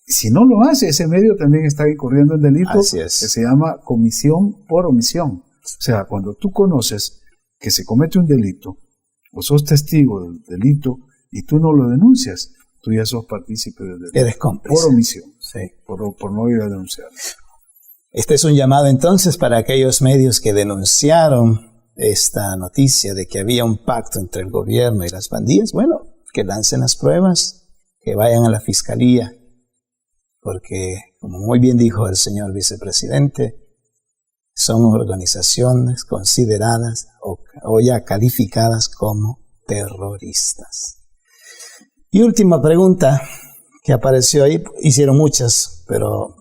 si no lo hace, ese medio también está incurriendo en delito que se llama comisión por omisión. O sea, cuando tú conoces que se comete un delito o sos testigo del delito y tú no lo denuncias, tú ya sos partícipe del delito. Eres cómplice. Por omisión, sí. por no ir a denunciar. Este es un llamado entonces para aquellos medios que denunciaron esta noticia de que había un pacto entre el gobierno y las pandillas. Bueno, que lancen las pruebas, que vayan a la fiscalía, porque, como muy bien dijo el señor vicepresidente, son organizaciones consideradas o ya calificadas como terroristas. Y última pregunta que apareció ahí, hicieron muchas, pero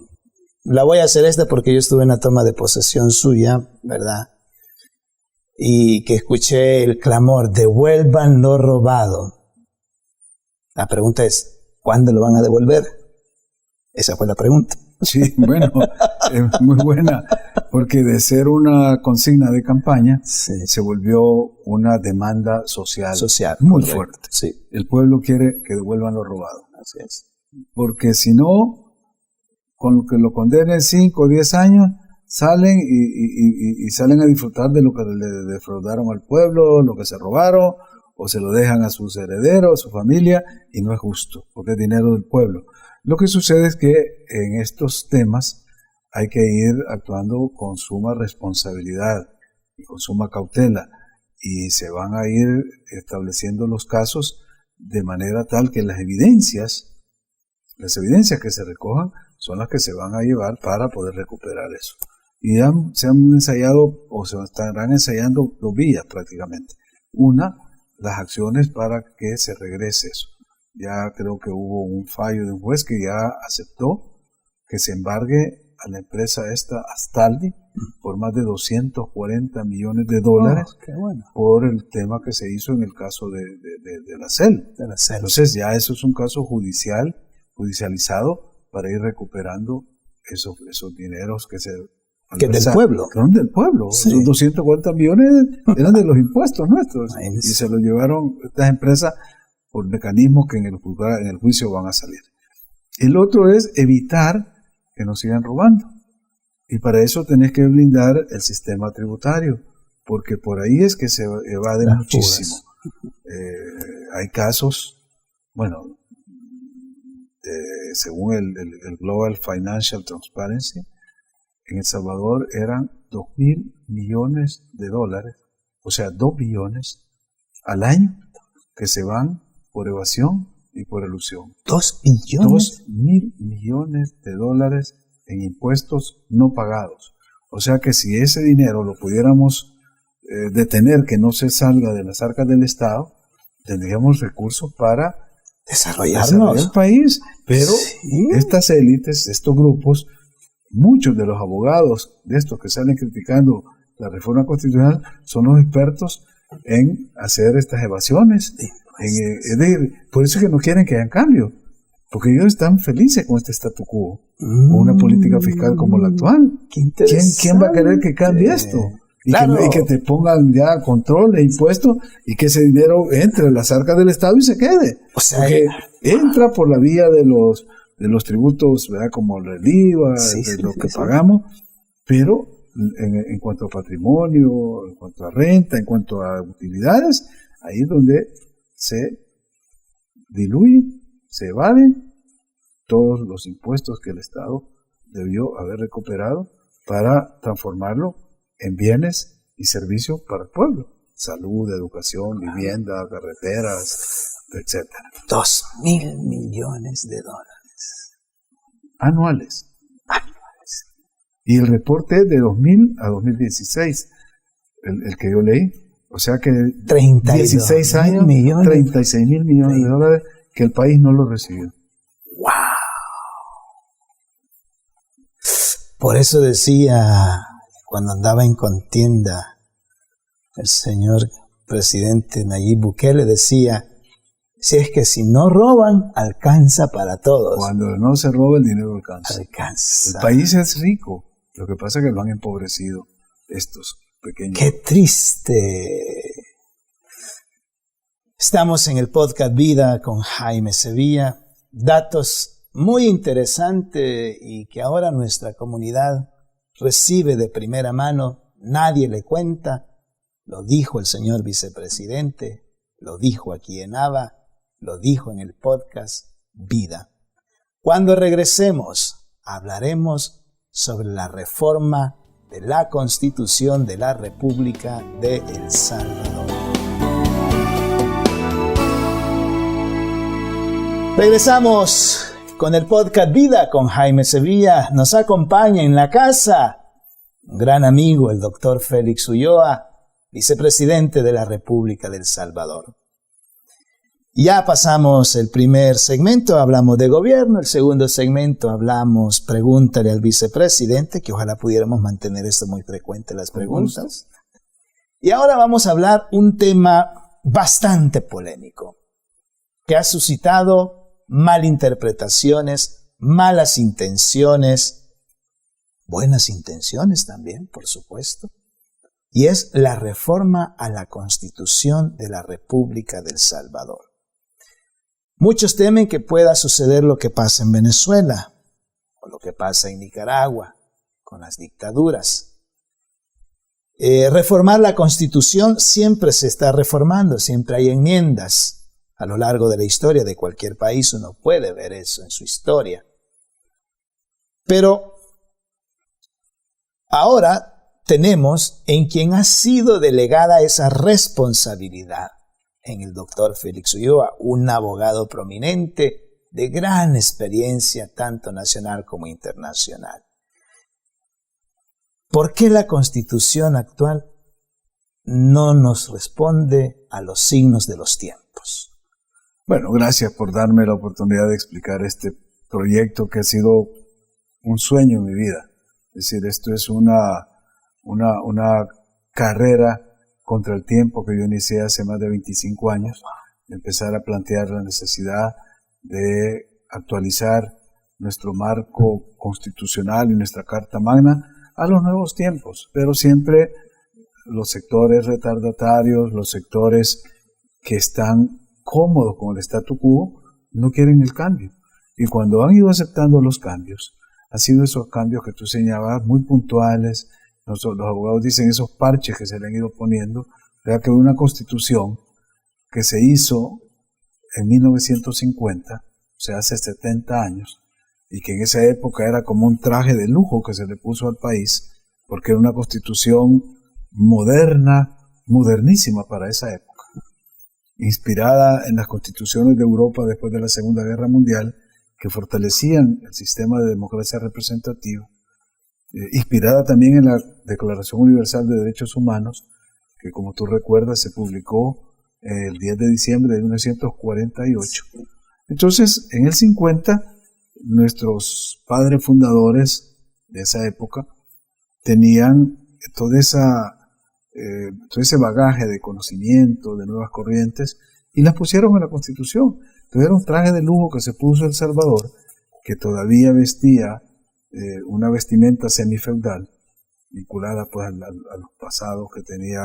la voy a hacer esta porque yo estuve en la toma de posesión suya, ¿verdad? Y que escuché el clamor, devuelvan lo robado. La pregunta es, ¿cuándo lo van a devolver? Esa fue la pregunta. Sí, bueno, es muy buena, porque de ser una consigna de campaña, se volvió una demanda social muy fuerte. Sí. El pueblo quiere que devuelvan lo robado. Así es. Porque si no, con lo que lo condenen 5 o 10 años, salen y salen a disfrutar de lo que le defraudaron al pueblo, lo que se robaron, o se lo dejan a sus herederos, a su familia, y no es justo, porque es dinero del pueblo. Lo que sucede es que en estos temas hay que ir actuando con suma responsabilidad y con suma cautela, y se van a ir estableciendo los casos de manera tal que las evidencias que se recojan son las que se van a llevar para poder recuperar eso. Y ya se han ensayado o se estarán ensayando 2 vías prácticamente. Una, las acciones para que se regrese eso. Ya creo que hubo un fallo de un juez que ya aceptó que se embargue a la empresa esta Astaldi por más de $240 millones por el tema que se hizo en el caso de la CEL. Entonces ya eso es un caso judicializado para ir recuperando esos dineros que se... Que del pueblo. Que eran del pueblo. Sí. Esos 240 millones eran de los impuestos nuestros. Y se los llevaron estas empresas por mecanismos que en el juicio van a salir. El otro es evitar que nos sigan robando. Y para eso tenés que blindar el sistema tributario, porque por ahí es que se evaden muchísimo. Hay casos, bueno, según el Global Financial Transparency, en El Salvador eran $2.000 millones, o sea, 2 billones al año que se van por evasión y por elusión. 2 billones. $2.000 millones en impuestos no pagados. O sea que si ese dinero lo pudiéramos detener, que no se salga de las arcas del Estado, tendríamos recursos para desarrollar el país. Pero estas élites, estos grupos, muchos de los abogados de estos que salen criticando la reforma constitucional son los expertos en hacer estas evasiones. Por eso es que no quieren que hayan cambio, porque ellos están felices con este statu quo, con una política fiscal como la actual. ¿Quién va a querer que cambie esto? Y que te pongan ya control e impuestos y que ese dinero entre en las arcas del Estado y se quede. O sea, porque entra por la vía de los tributos, ¿verdad? Como el IVA, lo que pagamos, pero en cuanto a patrimonio, en cuanto a renta, en cuanto a utilidades, ahí es donde se diluyen, se evaden todos los impuestos que el Estado debió haber recuperado para transformarlo en bienes y servicios para el pueblo. Salud, educación, vivienda, carreteras, etc. 2.000 millones de dólares. Anuales. Y el reporte es de 2000 a 2016, el que yo leí. O sea que 16 años, 36 mil millones de dólares que el país no lo recibió. ¡Wow! Por eso decía, cuando andaba en contienda, el señor presidente Nayib Bukele decía, si es que si no roban, alcanza para todos. Cuando no se roba, el dinero alcanza. Alcanza. El país es rico, lo que pasa es que lo han empobrecido estos pequeños. ¡Qué triste! Estamos en el podcast Vida con Jaime Sevilla. Datos muy interesantes y que ahora nuestra comunidad recibe de primera mano. Nadie le cuenta. Lo dijo el señor vicepresidente, lo dijo aquí en ABA, lo dijo en el podcast Vida. Cuando regresemos, hablaremos sobre la reforma de la Constitución de la República de El Salvador. Regresamos con el podcast Vida con Jaime Sevilla. Nos acompaña en la casa un gran amigo, el doctor Félix Ulloa, vicepresidente de la República de El Salvador. Ya pasamos el primer segmento, hablamos de gobierno. El segundo segmento hablamos, pregúntale al vicepresidente, que ojalá pudiéramos mantener esto muy frecuente, las preguntas. Y ahora vamos a hablar un tema bastante polémico, que ha suscitado malinterpretaciones, malas intenciones, buenas intenciones también, por supuesto. Y es la reforma a la Constitución de la República de El Salvador. Muchos temen que pueda suceder lo que pasa en Venezuela o lo que pasa en Nicaragua con las dictaduras. Reformar la Constitución siempre se está reformando, siempre hay enmiendas. A lo largo de la historia de cualquier país uno puede ver eso en su historia. Pero ahora tenemos en quien ha sido delegada esa responsabilidad, en el doctor Félix Ulloa, un abogado prominente de gran experiencia tanto nacional como internacional. ¿Por qué la Constitución actual no nos responde a los signos de los tiempos? Bueno, gracias por darme la oportunidad de explicar este proyecto que ha sido un sueño en mi vida. Es decir, esto es una carrera contra el tiempo que yo inicié hace más de 25 años, de empezar a plantear la necesidad de actualizar nuestro marco constitucional y nuestra Carta Magna a los nuevos tiempos, pero siempre los sectores retardatarios, los sectores que están cómodos con el statu quo, no quieren el cambio. Y cuando han ido aceptando los cambios, han sido esos cambios que tú señalabas muy puntuales. Los abogados dicen esos parches que se le han ido poniendo, ya que una constitución que se hizo en 1950, o sea, hace 70 años, y que en esa época era como un traje de lujo que se le puso al país, porque era una constitución moderna, modernísima para esa época, inspirada en las constituciones de Europa después de la Segunda Guerra Mundial, que fortalecían el sistema de democracia representativa, inspirada también en la Declaración Universal de Derechos Humanos, que como tú recuerdas se publicó el 10 de diciembre de 1948. Entonces, en el 50, nuestros padres fundadores de esa época tenían todo ese bagaje de conocimiento, de nuevas corrientes, y las pusieron en la Constitución. Entonces era un traje de lujo que se puso El Salvador, que todavía vestía una vestimenta semifeudal, vinculada pues a los pasados que tenía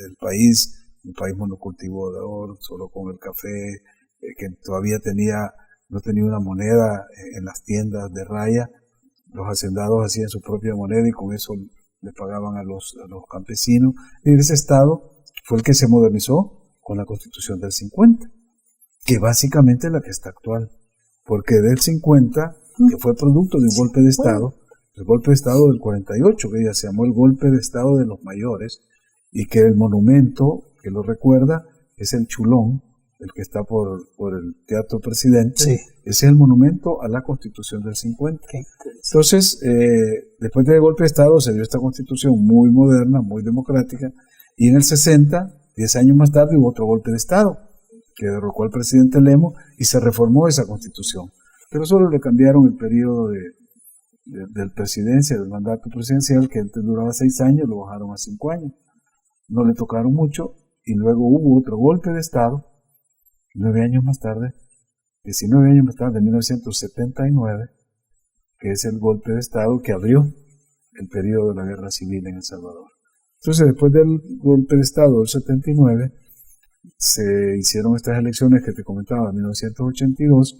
el país, un país monocultivador, solo con el café, que todavía no tenía una moneda en las tiendas de raya. Los hacendados hacían su propia moneda y con eso le pagaban a los campesinos. Y ese estado fue el que se modernizó con la Constitución del 50, que básicamente es la que está actual, porque del 50 que fue producto de un golpe de Estado, el golpe de Estado del 48, que ya se llamó el golpe de Estado de los mayores, y que el monumento que lo recuerda es el Chulón, el que está por el Teatro Presidente. Sí. Ese es el monumento a la Constitución del 50. Entonces, después del golpe de Estado se dio esta Constitución muy moderna, muy democrática, y en el 60, 10 años más tarde, hubo otro golpe de Estado, que derrocó al presidente Lemos y se reformó esa Constitución. Pero solo le cambiaron el periodo del presidencia, del mandato presidencial, que antes duraba 6 años, lo bajaron a 5 años. No le tocaron mucho, y luego hubo otro golpe de Estado, 19 años más tarde, en 1979, que es el golpe de Estado que abrió el periodo de la guerra civil en El Salvador. Entonces, después del golpe de Estado del 79, se hicieron estas elecciones que te comentaba en 1982,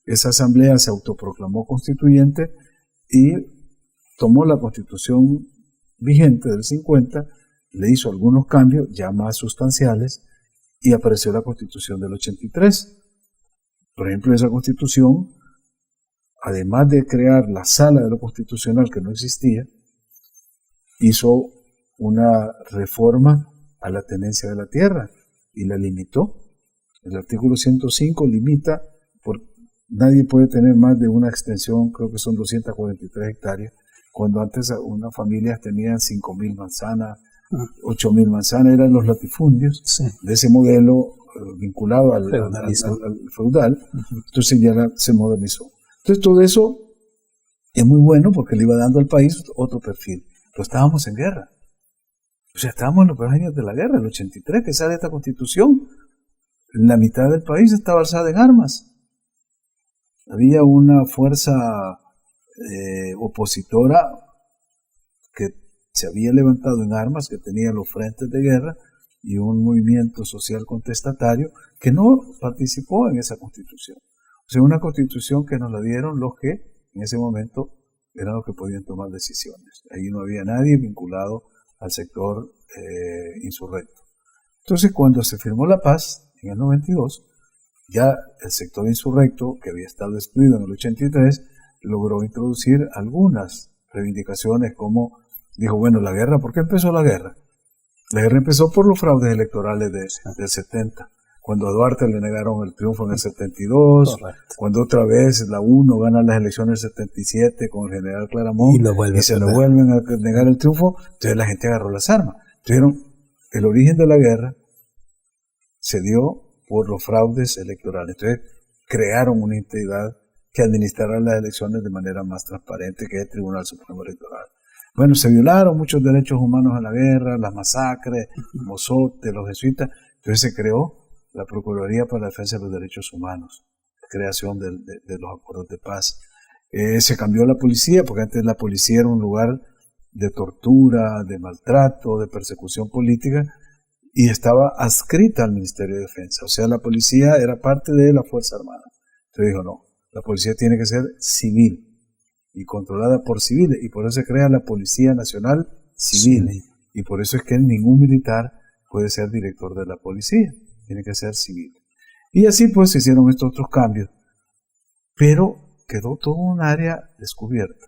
esa asamblea se autoproclamó constituyente y tomó la constitución vigente del 50, le hizo algunos cambios ya más sustanciales y apareció la constitución del 83. Por ejemplo, esa constitución, además de crear la sala de lo constitucional que no existía, hizo una reforma a la tenencia de la tierra y la limitó. El artículo 105 limita, nadie puede tener más de una extensión, creo que son 243 hectáreas, cuando antes unas familias tenían 5.000 manzanas, 8.000 manzanas, eran los latifundios de ese modelo vinculado al feudal. Entonces ya se modernizó. Entonces todo eso es muy bueno porque le iba dando al país otro perfil. Pero estábamos en guerra. O sea, estábamos en los primeros años de la guerra, el 83, que sale esta constitución. La mitad del país estaba alzada en armas. Había una fuerza opositora que se había levantado en armas, que tenía los frentes de guerra, y un movimiento social contestatario que no participó en esa constitución. O sea, una constitución que nos la dieron los que en ese momento eran los que podían tomar decisiones. Ahí no había nadie vinculado al sector insurrecto. Entonces, cuando se firmó la paz en el 92, ya el sector insurrecto, que había estado excluido en el 83, logró introducir algunas reivindicaciones como, dijo, bueno, la guerra, ¿por qué empezó la guerra? La guerra empezó por los fraudes electorales del 70, cuando a Duarte le negaron el triunfo en el 72, correcto, cuando otra vez la UNO gana las elecciones del 77 con el general Claramón y se lo vuelven a negar el triunfo, entonces la gente agarró las armas. Entonces, el origen de la guerra se dio por los fraudes electorales. Entonces crearon una entidad que administrara las elecciones de manera más transparente, que es el Tribunal Supremo Electoral. Bueno, se violaron muchos derechos humanos en la guerra, las masacres, Mozote, los jesuitas. Entonces se creó la Procuraduría para la Defensa de los Derechos Humanos, creación de los acuerdos de paz. Se cambió la policía, porque antes la policía era un lugar de tortura, de maltrato, de persecución política, y estaba adscrita al Ministerio de Defensa. O sea, la policía era parte de la Fuerza Armada. Entonces dijo, no, la policía tiene que ser civil y controlada por civiles, y por eso se crea la Policía Nacional Civil. Sí. Y por eso es que ningún militar puede ser director de la policía, tiene que ser civil. Y así pues se hicieron estos otros cambios, pero quedó todo un área descubierta,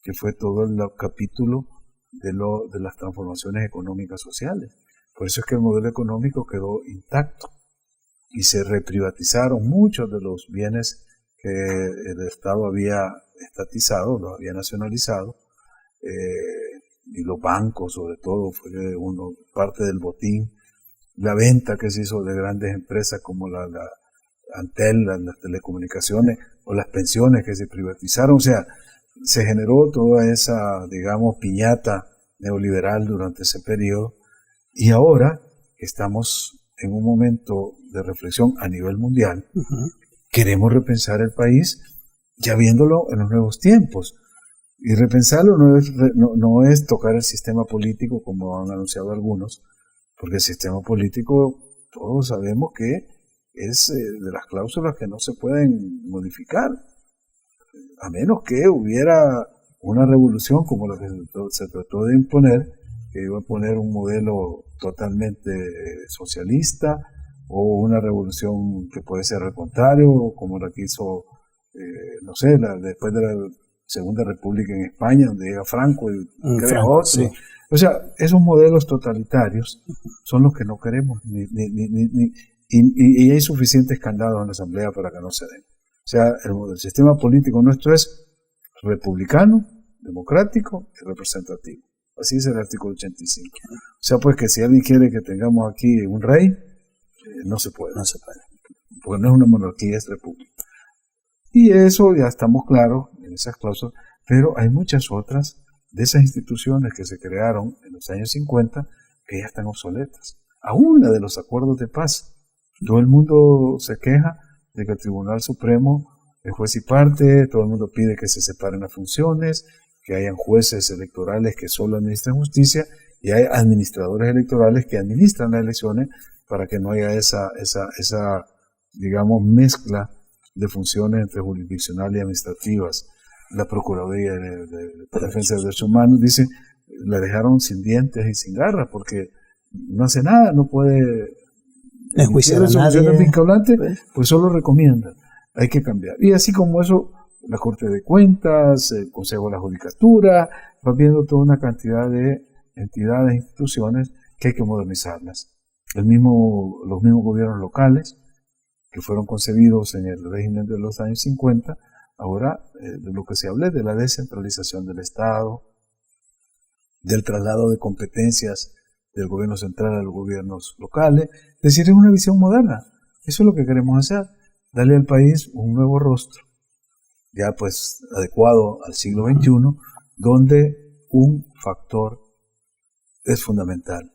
que fue todo el capítulo de las transformaciones económicas sociales. Por eso es que el modelo económico quedó intacto y se reprivatizaron muchos de los bienes que el Estado había estatizado, los había nacionalizado, y los bancos sobre todo fue parte del botín. La venta que se hizo de grandes empresas como la Antel, las telecomunicaciones, o las pensiones que se privatizaron. O sea, se generó toda esa, digamos, piñata neoliberal durante ese periodo, y ahora estamos en un momento de reflexión a nivel mundial. Queremos repensar el país ya viéndolo en los nuevos tiempos, y repensarlo no es tocar el sistema político como han anunciado algunos, porque el sistema político todos sabemos que es de las cláusulas que no se pueden modificar, a menos que hubiera una revolución como la que se trató de imponer, que iba a poner un modelo totalmente socialista, o una revolución que puede ser al contrario, como la que hizo no sé, después de la Segunda República en España, donde llega Franco y crea otro. Sí. O sea, esos modelos totalitarios son los que no queremos, y hay suficientes candados en la Asamblea para que no se den. O sea, el sistema político nuestro es republicano, democrático y representativo. Así es el artículo 85. O sea, pues que si alguien quiere que tengamos aquí un rey, no se puede. No se puede. Porque no es una monarquía, es república. Y eso ya estamos claros en esas cláusulas, pero hay muchas otras de esas instituciones que se crearon en los años 50 que ya están obsoletas. Aún la de los acuerdos de paz. Todo el mundo se queja de que el Tribunal Supremo es juez y parte, todo el mundo pide que se separen las funciones, que hayan jueces electorales que solo administran justicia y hay administradores electorales que administran las elecciones para que no haya esa digamos, mezcla de funciones entre jurisdiccionales y administrativas. La Procuraduría de Defensa de Derechos Humanos dice, la dejaron sin dientes y sin garras porque no hace nada, no puede enjuiciar a nadie. Pues solo recomienda, hay que cambiar. Y así como eso, la Corte de Cuentas, el Consejo de la Judicatura, va viendo toda una cantidad de entidades, instituciones que hay que modernizarlas. Los mismos gobiernos locales, que fueron concebidos en el régimen de los años 50, ahora de lo que se habla es de la descentralización del Estado, del traslado de competencias del gobierno central a los gobiernos locales, es decir, es una visión moderna. Eso es lo que queremos hacer, darle al país un nuevo rostro, ya pues adecuado al siglo XXI, donde un factor es fundamental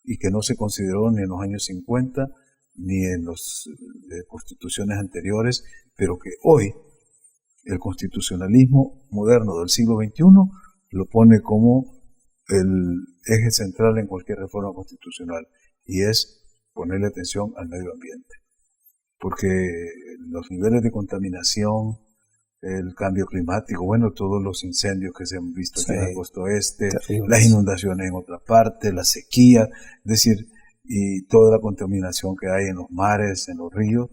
y que no se consideró ni en los años 50 ni en las constituciones anteriores, pero que hoy el constitucionalismo moderno del siglo XXI lo pone como el eje central en cualquier reforma constitucional, y es ponerle atención al medio ambiente, porque los niveles de contaminación, el cambio climático, bueno, todos los incendios que se han visto aquí en la costa oeste, las inundaciones en otra parte, la sequía, es decir, y toda la contaminación que hay en los mares, en los ríos,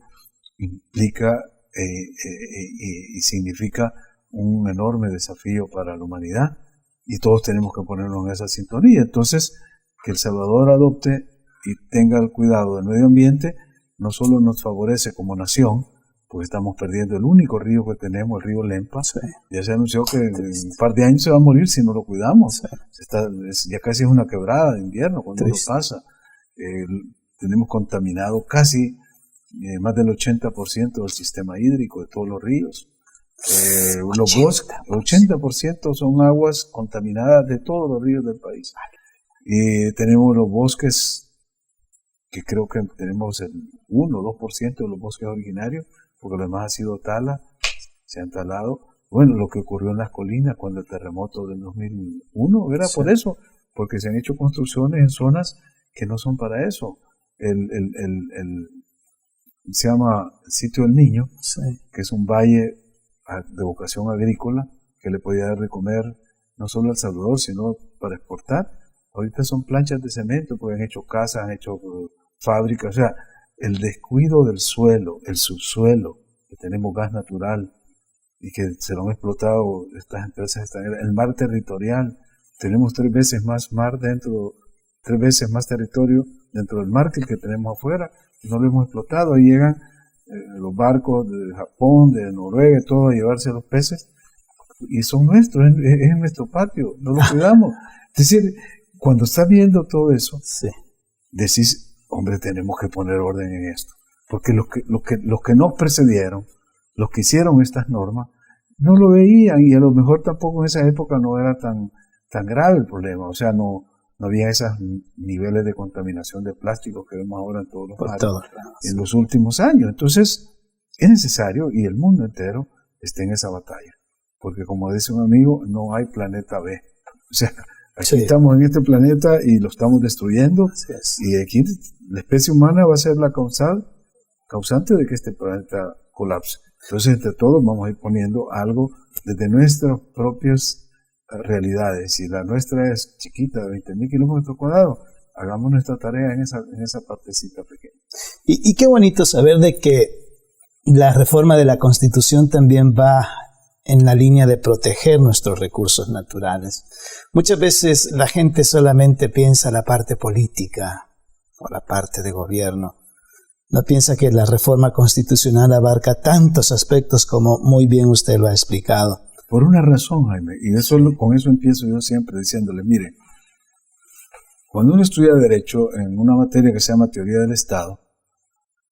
implica y significa un enorme desafío para la humanidad, y todos tenemos que ponernos en esa sintonía. Entonces, que El Salvador adopte y tenga el cuidado del medio ambiente no solo nos favorece como nación, porque estamos perdiendo el único río que tenemos, el río Lempa. Sí. Ya se anunció que en un par de años se va a morir si no lo cuidamos. Sí. Ya casi es una quebrada de invierno cuando lo pasa. Tenemos contaminado casi más del 80% del sistema hídrico de todos los ríos. Los bosques, 80% son aguas contaminadas de todos los ríos del país. Y tenemos los bosques, que creo que tenemos el 1 o 2% de los bosques originarios, porque lo demás ha sido tala, se han talado. Bueno, lo que ocurrió en las colinas cuando el terremoto del 2001 era por eso, porque se han hecho construcciones en zonas que no son para eso. Se llama el Sitio del Niño, que es un valle de vocación agrícola que le podía dar de comer no solo a El Salvador, sino para exportar. Ahorita son planchas de cemento, porque han hecho casas, han hecho fábricas. O sea, el descuido del suelo, el subsuelo, que tenemos gas natural y que se lo han explotado estas empresas extranjeras, el mar territorial, tenemos 3 veces más territorio dentro del mar que el que tenemos afuera, no lo hemos explotado. Ahí llegan los barcos de Japón, de Noruega, todo a llevarse los peces, y son nuestros, es nuestro patio, no lo cuidamos. Es decir, cuando estás viendo todo eso, decís, hombre, tenemos que poner orden en esto, porque los que nos precedieron, los que hicieron estas normas, no lo veían, y a lo mejor tampoco en esa época no era tan grave el problema, o sea, no había esos niveles de contaminación de plástico que vemos ahora en todos los mares en los últimos años. Entonces, es necesario, y el mundo entero esté en esa batalla, porque como dice un amigo, no hay planeta B. O sea, aquí estamos en este planeta y lo estamos destruyendo, y aquí la especie humana va a ser la causante de que este planeta colapse. Entonces, entre todos vamos a ir poniendo algo desde nuestras propias realidades. Si la nuestra es chiquita, de 20.000 kilómetros cuadrados, hagamos nuestra tarea en esa partecita pequeña. Y qué bonito saber de que La reforma de la Constitución también va en la línea de proteger nuestros recursos naturales. Muchas veces la gente solamente piensa la parte política o la parte de gobierno. No piensa que la reforma constitucional abarca tantos aspectos como muy bien usted lo ha explicado. Por una razón, Jaime, y con eso empiezo yo siempre diciéndole, mire, cuando uno estudia Derecho en una materia que se llama Teoría del Estado,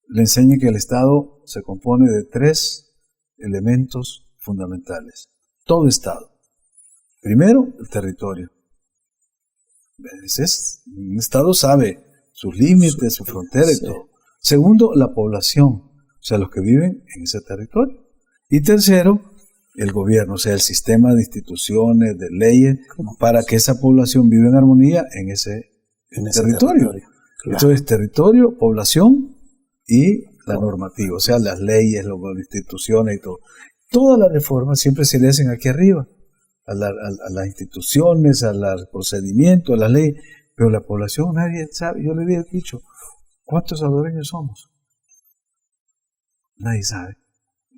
le enseña que el Estado se compone de 3 elementos fundamentales. Todo Estado. Primero, el territorio. Un Estado sabe sus límites, su frontera y todo. Segundo, la población, o sea, los que viven en ese territorio. Y tercero, el gobierno, o sea, el sistema de instituciones, de leyes, para que esa población viva en armonía en ese territorio. Claro. Entonces, territorio, población y la normativa, o sea, las leyes, las instituciones y todo. Todas las reformas siempre se le hacen aquí arriba, a las instituciones, a los procedimientos, a las leyes, pero la población nadie sabe. Yo le había dicho, ¿cuántos salvadoreños somos? Nadie sabe.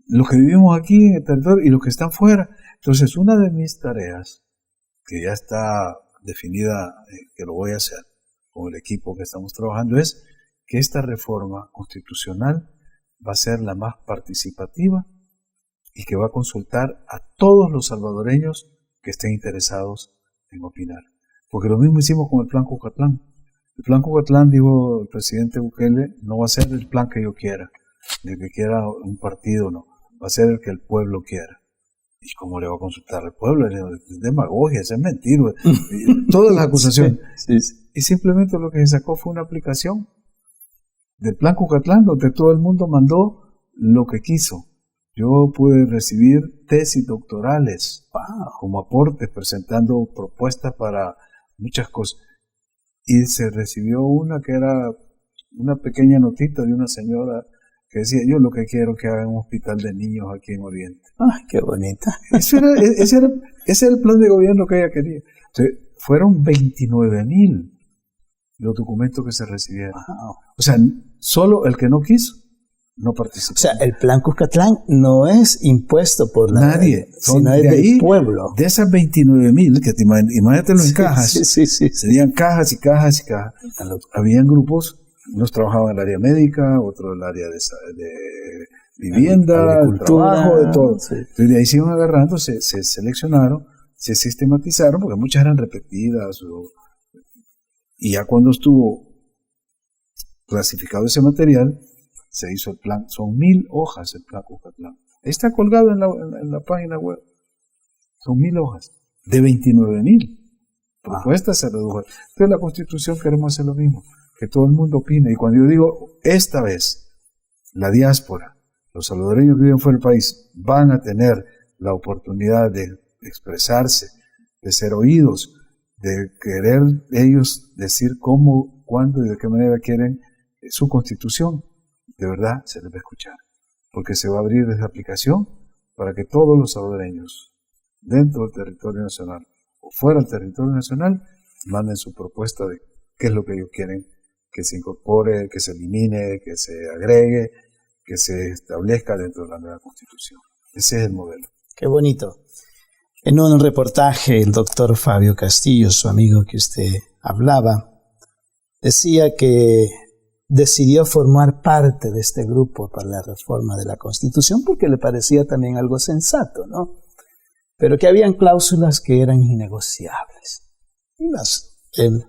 Los que vivimos aquí en el territorio y los que están fuera. Entonces, una de mis tareas, que ya está definida, que lo voy a hacer con el equipo que estamos trabajando, es que esta reforma constitucional va a ser la más participativa y que va a consultar a todos los salvadoreños que estén interesados en opinar. Porque lo mismo hicimos con el Plan Cucatlán. El Plan Cucatlán, dijo el presidente Bukele, no va a ser el plan que yo quiera, ni el que quiera un partido, no. Va a ser el que el pueblo quiera. ¿Y cómo le va a consultar al pueblo? Es demagogia, es mentira. Todas las acusaciones. Sí. Y simplemente lo que se sacó fue una aplicación del Plan Cucatlán, donde todo el mundo mandó lo que quiso. Yo pude recibir tesis doctorales como aportes, presentando propuestas para muchas cosas. Y se recibió una que era una pequeña notita de una señora que decía, yo lo que quiero que hagan un hospital de niños aquí en Oriente. ¡Ay, qué bonita! Ese era el plan de gobierno que ella quería. Entonces, fueron 29,000 los documentos que se recibieron. Wow. O sea, solo el que no quiso no participó. O sea, el Plan Cuscatlán no es impuesto por nadie, sino es del pueblo. De esas 29,000, que imagínatelo en cajas, sí. serían cajas y cajas y cajas. Habían grupos, unos trabajaban en el área médica, otros en el área de vivienda, trabajo, de todo. Sí. Entonces de ahí se iban agarrando, se seleccionaron, se sistematizaron, porque muchas eran repetidas. Y ya cuando estuvo clasificado ese material, se hizo el plan. Son 1,000 hojas el Plan Cucatlán. Está colgado en la página web. Son 1,000 hojas. De 29,000 propuestas se redujo. Entonces la Constitución queremos hacer lo mismo, que todo el mundo opine. Y cuando yo digo, esta vez, la diáspora, los salvadoreños que viven fuera del país, van a tener la oportunidad de expresarse, de ser oídos, de querer ellos decir cómo, cuándo y de qué manera quieren su Constitución, de verdad se les va a escuchar, porque se va a abrir esa aplicación para que todos los salvadoreños dentro del territorio nacional o fuera del territorio nacional manden su propuesta de qué es lo que ellos quieren que se incorpore, que se elimine, que se agregue, que se establezca dentro de la nueva Constitución. Ese es el modelo. Qué bonito. En un reportaje, el doctor Fabio Castillo, su amigo que usted hablaba, decía que decidió formar parte de este grupo para la reforma de la Constitución porque le parecía también algo sensato, ¿no? Pero que habían cláusulas que eran innegociables. Y él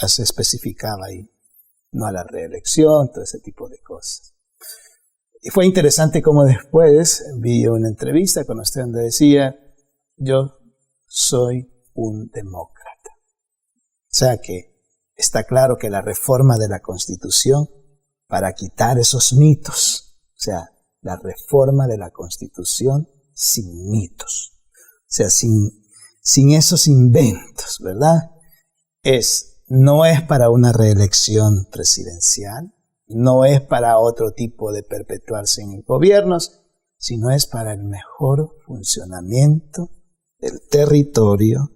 las especificaba ahí. No a la reelección, todo ese tipo de cosas. Y fue interesante como después vi una entrevista con usted donde decía, yo soy un demócrata. O sea que está claro que la reforma de la Constitución, para quitar esos mitos, o sea, la reforma de la Constitución sin mitos, o sea, sin esos inventos, ¿verdad? No es para una reelección presidencial, no es para otro tipo de perpetuarse en gobiernos, sino es para el mejor funcionamiento del territorio,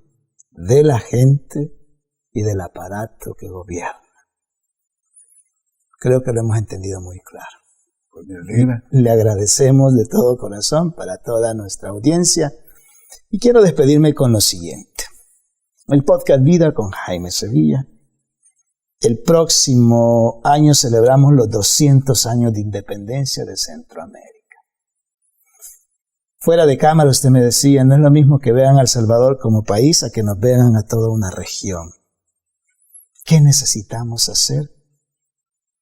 de la gente y del aparato que gobierna. Creo que lo hemos entendido muy claro. me alegra. Le agradecemos de todo corazón para toda nuestra audiencia. Y quiero despedirme con lo siguiente. El podcast Vida con Jaime Sevilla. El próximo año celebramos los 200 años de independencia de Centroamérica. Fuera de cámara usted me decía, no es lo mismo que vean a El Salvador como país a que nos vean a toda una región. ¿Qué necesitamos hacer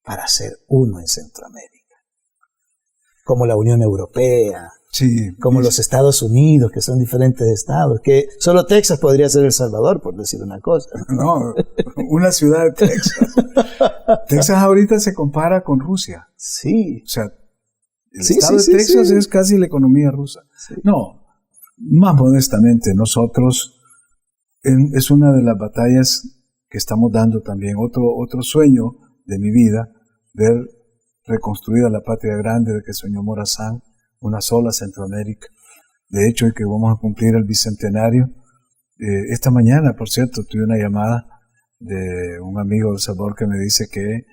para ser uno en Centroamérica? Como la Unión Europea, Sí, como los Estados Unidos, que son diferentes estados, que solo Texas podría ser El Salvador, por decir una cosa. No, una ciudad de Texas. Texas ahorita se compara con Rusia. Sí. O sea, el Sí, estado sí, de sí, Texas sí. es casi la economía rusa. Sí. No, más modestamente, nosotros es una de las batallas que estamos dando también. Otro sueño de mi vida, ver reconstruida la patria grande de que soñó Morazán, una sola Centroamérica. De hecho, hoy que vamos a cumplir el bicentenario, esta mañana, por cierto, tuve una llamada de un amigo de El Salvador que me dice que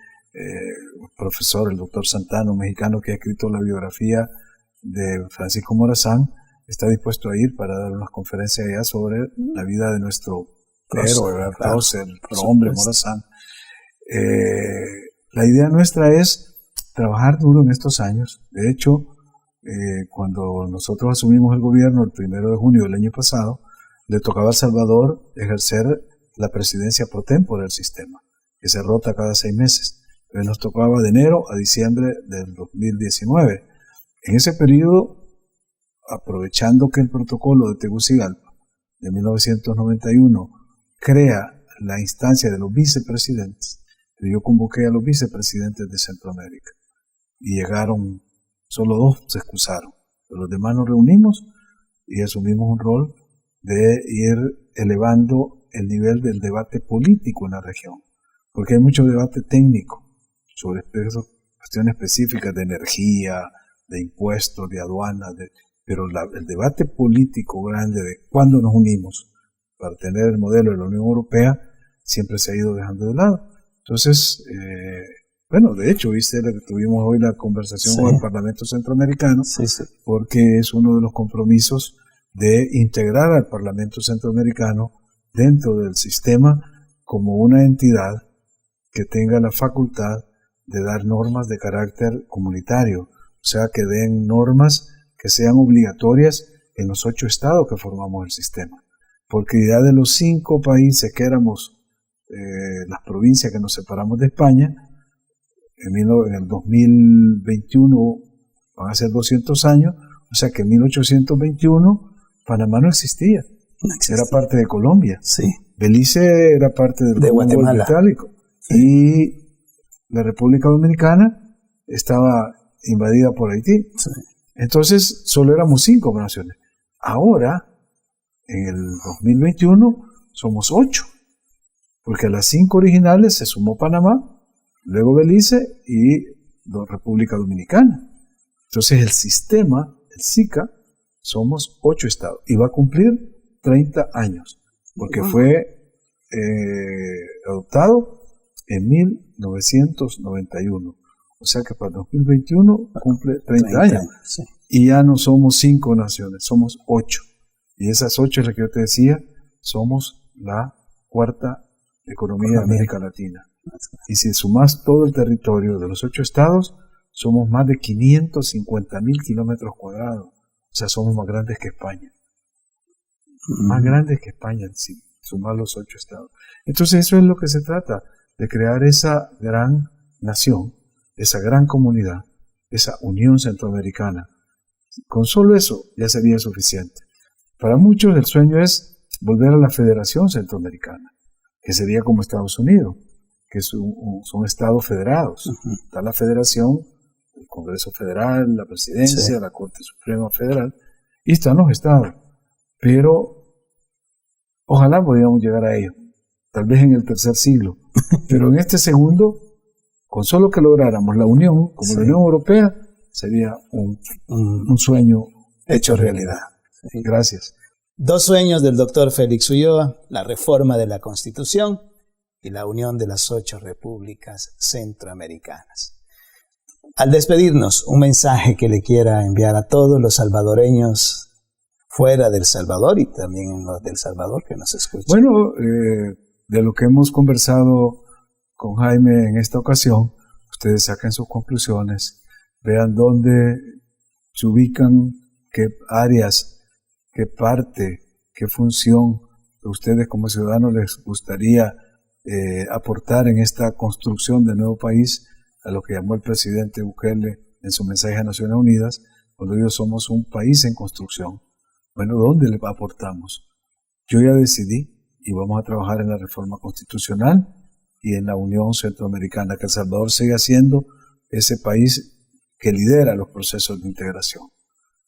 un profesor, el doctor Santano, mexicano, que ha escrito la biografía de Francisco Morazán, está dispuesto a ir para dar unas conferencias allá sobre la vida de nuestro héroe, ¿verdad? Prócer, el hombre Morazán. La idea nuestra es trabajar duro en estos años. De hecho, cuando nosotros asumimos el gobierno el 1 de junio del año pasado, le tocaba a El Salvador ejercer la presidencia pro tempore del sistema, que se rota cada 6 meses. Entonces nos tocaba de enero a diciembre del 2019. En ese periodo, aprovechando que el protocolo de Tegucigalpa de 1991 crea la instancia de los vicepresidentes, yo convoqué a los vicepresidentes de Centroamérica y llegaron, solo 2 se excusaron, pero los demás nos reunimos y asumimos un rol de ir elevando el nivel del debate político en la región, porque hay mucho debate técnico sobre cuestiones específicas de energía, de impuestos, de aduanas, pero el debate político grande de cuándo nos unimos para tener el modelo de la Unión Europea siempre se ha ido dejando de lado. Entonces, bueno, de hecho, viste que tuvimos hoy la conversación con el Parlamento Centroamericano, porque es uno de los compromisos de integrar al Parlamento Centroamericano dentro del sistema como una entidad que tenga la facultad de dar normas de carácter comunitario, o sea, que den normas que sean obligatorias en los 8 estados que formamos el sistema, porque ya de los 5 países que éramos las provincias que nos separamos de España, en el 2021 van a ser 200 años, o sea que en 1821 Panamá no existía, era parte de Colombia, Belice era parte del Guatemala británico, y la República Dominicana estaba invadida por Haití. Entonces solo éramos 5 naciones. Ahora, en el 2021, somos 8. Porque a las 5 originales se sumó Panamá, luego Belice y la República Dominicana. Entonces el sistema, el SICA, somos 8 estados y va a cumplir 30 años, porque fue adoptado en 1991. O sea que para 2021 cumple 30 años. Y ya no somos 5 naciones, somos 8. Y esas 8 es la que yo te decía, somos la 4ª economía de América Latina. Y si sumas todo el territorio de los 8 estados, somos más de 550,000 kilómetros cuadrados. O sea, somos más grandes que España. Más grandes que España, si sumar los 8 estados. Entonces eso es lo que se trata, de crear esa gran nación, esa gran comunidad, esa unión centroamericana. Con solo eso ya sería suficiente. Para muchos el sueño es volver a la Federación Centroamericana, que sería como Estados Unidos, que son estados federados. Está la Federación, el Congreso Federal, la Presidencia, la Corte Suprema Federal, y están los estados. Pero ojalá podamos llegar a ello, tal vez en el 3er siglo. Pero en este segundo, con solo que lográramos la unión, como la Unión Europea, sería un sueño hecho realidad. Gracias. 2 sueños del doctor Félix Ulloa: la reforma de la Constitución y la unión de las 8 repúblicas centroamericanas. Al despedirnos, un mensaje que le quiera enviar a todos los salvadoreños fuera del Salvador y también en los del Salvador que nos escuchan. Bueno, de lo que hemos conversado con Jaime en esta ocasión, ustedes saquen sus conclusiones, vean dónde se ubican, qué áreas, qué parte, qué función a ustedes como ciudadanos les gustaría aportar en esta construcción del nuevo país, a lo que llamó el presidente Bukele en su mensaje a Naciones Unidas, cuando ellos somos un país en construcción. Bueno, ¿dónde le aportamos? Yo ya decidí y vamos a trabajar en la reforma constitucional y en la Unión Centroamericana, que El Salvador siga siendo ese país que lidera los procesos de integración.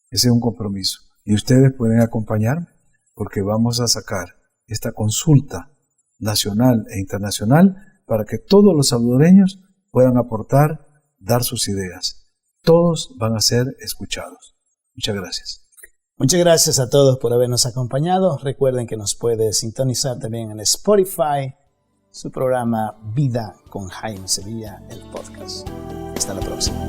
Ese es un compromiso. Y ustedes pueden acompañarme porque vamos a sacar esta consulta nacional e internacional para que todos los salvadoreños puedan aportar, dar sus ideas. Todos van a ser escuchados. Muchas gracias. Muchas gracias a todos por habernos acompañado. Recuerden que nos puede sintonizar también en Spotify, su programa Vida con Jaime Sevilla, el podcast. Hasta la próxima.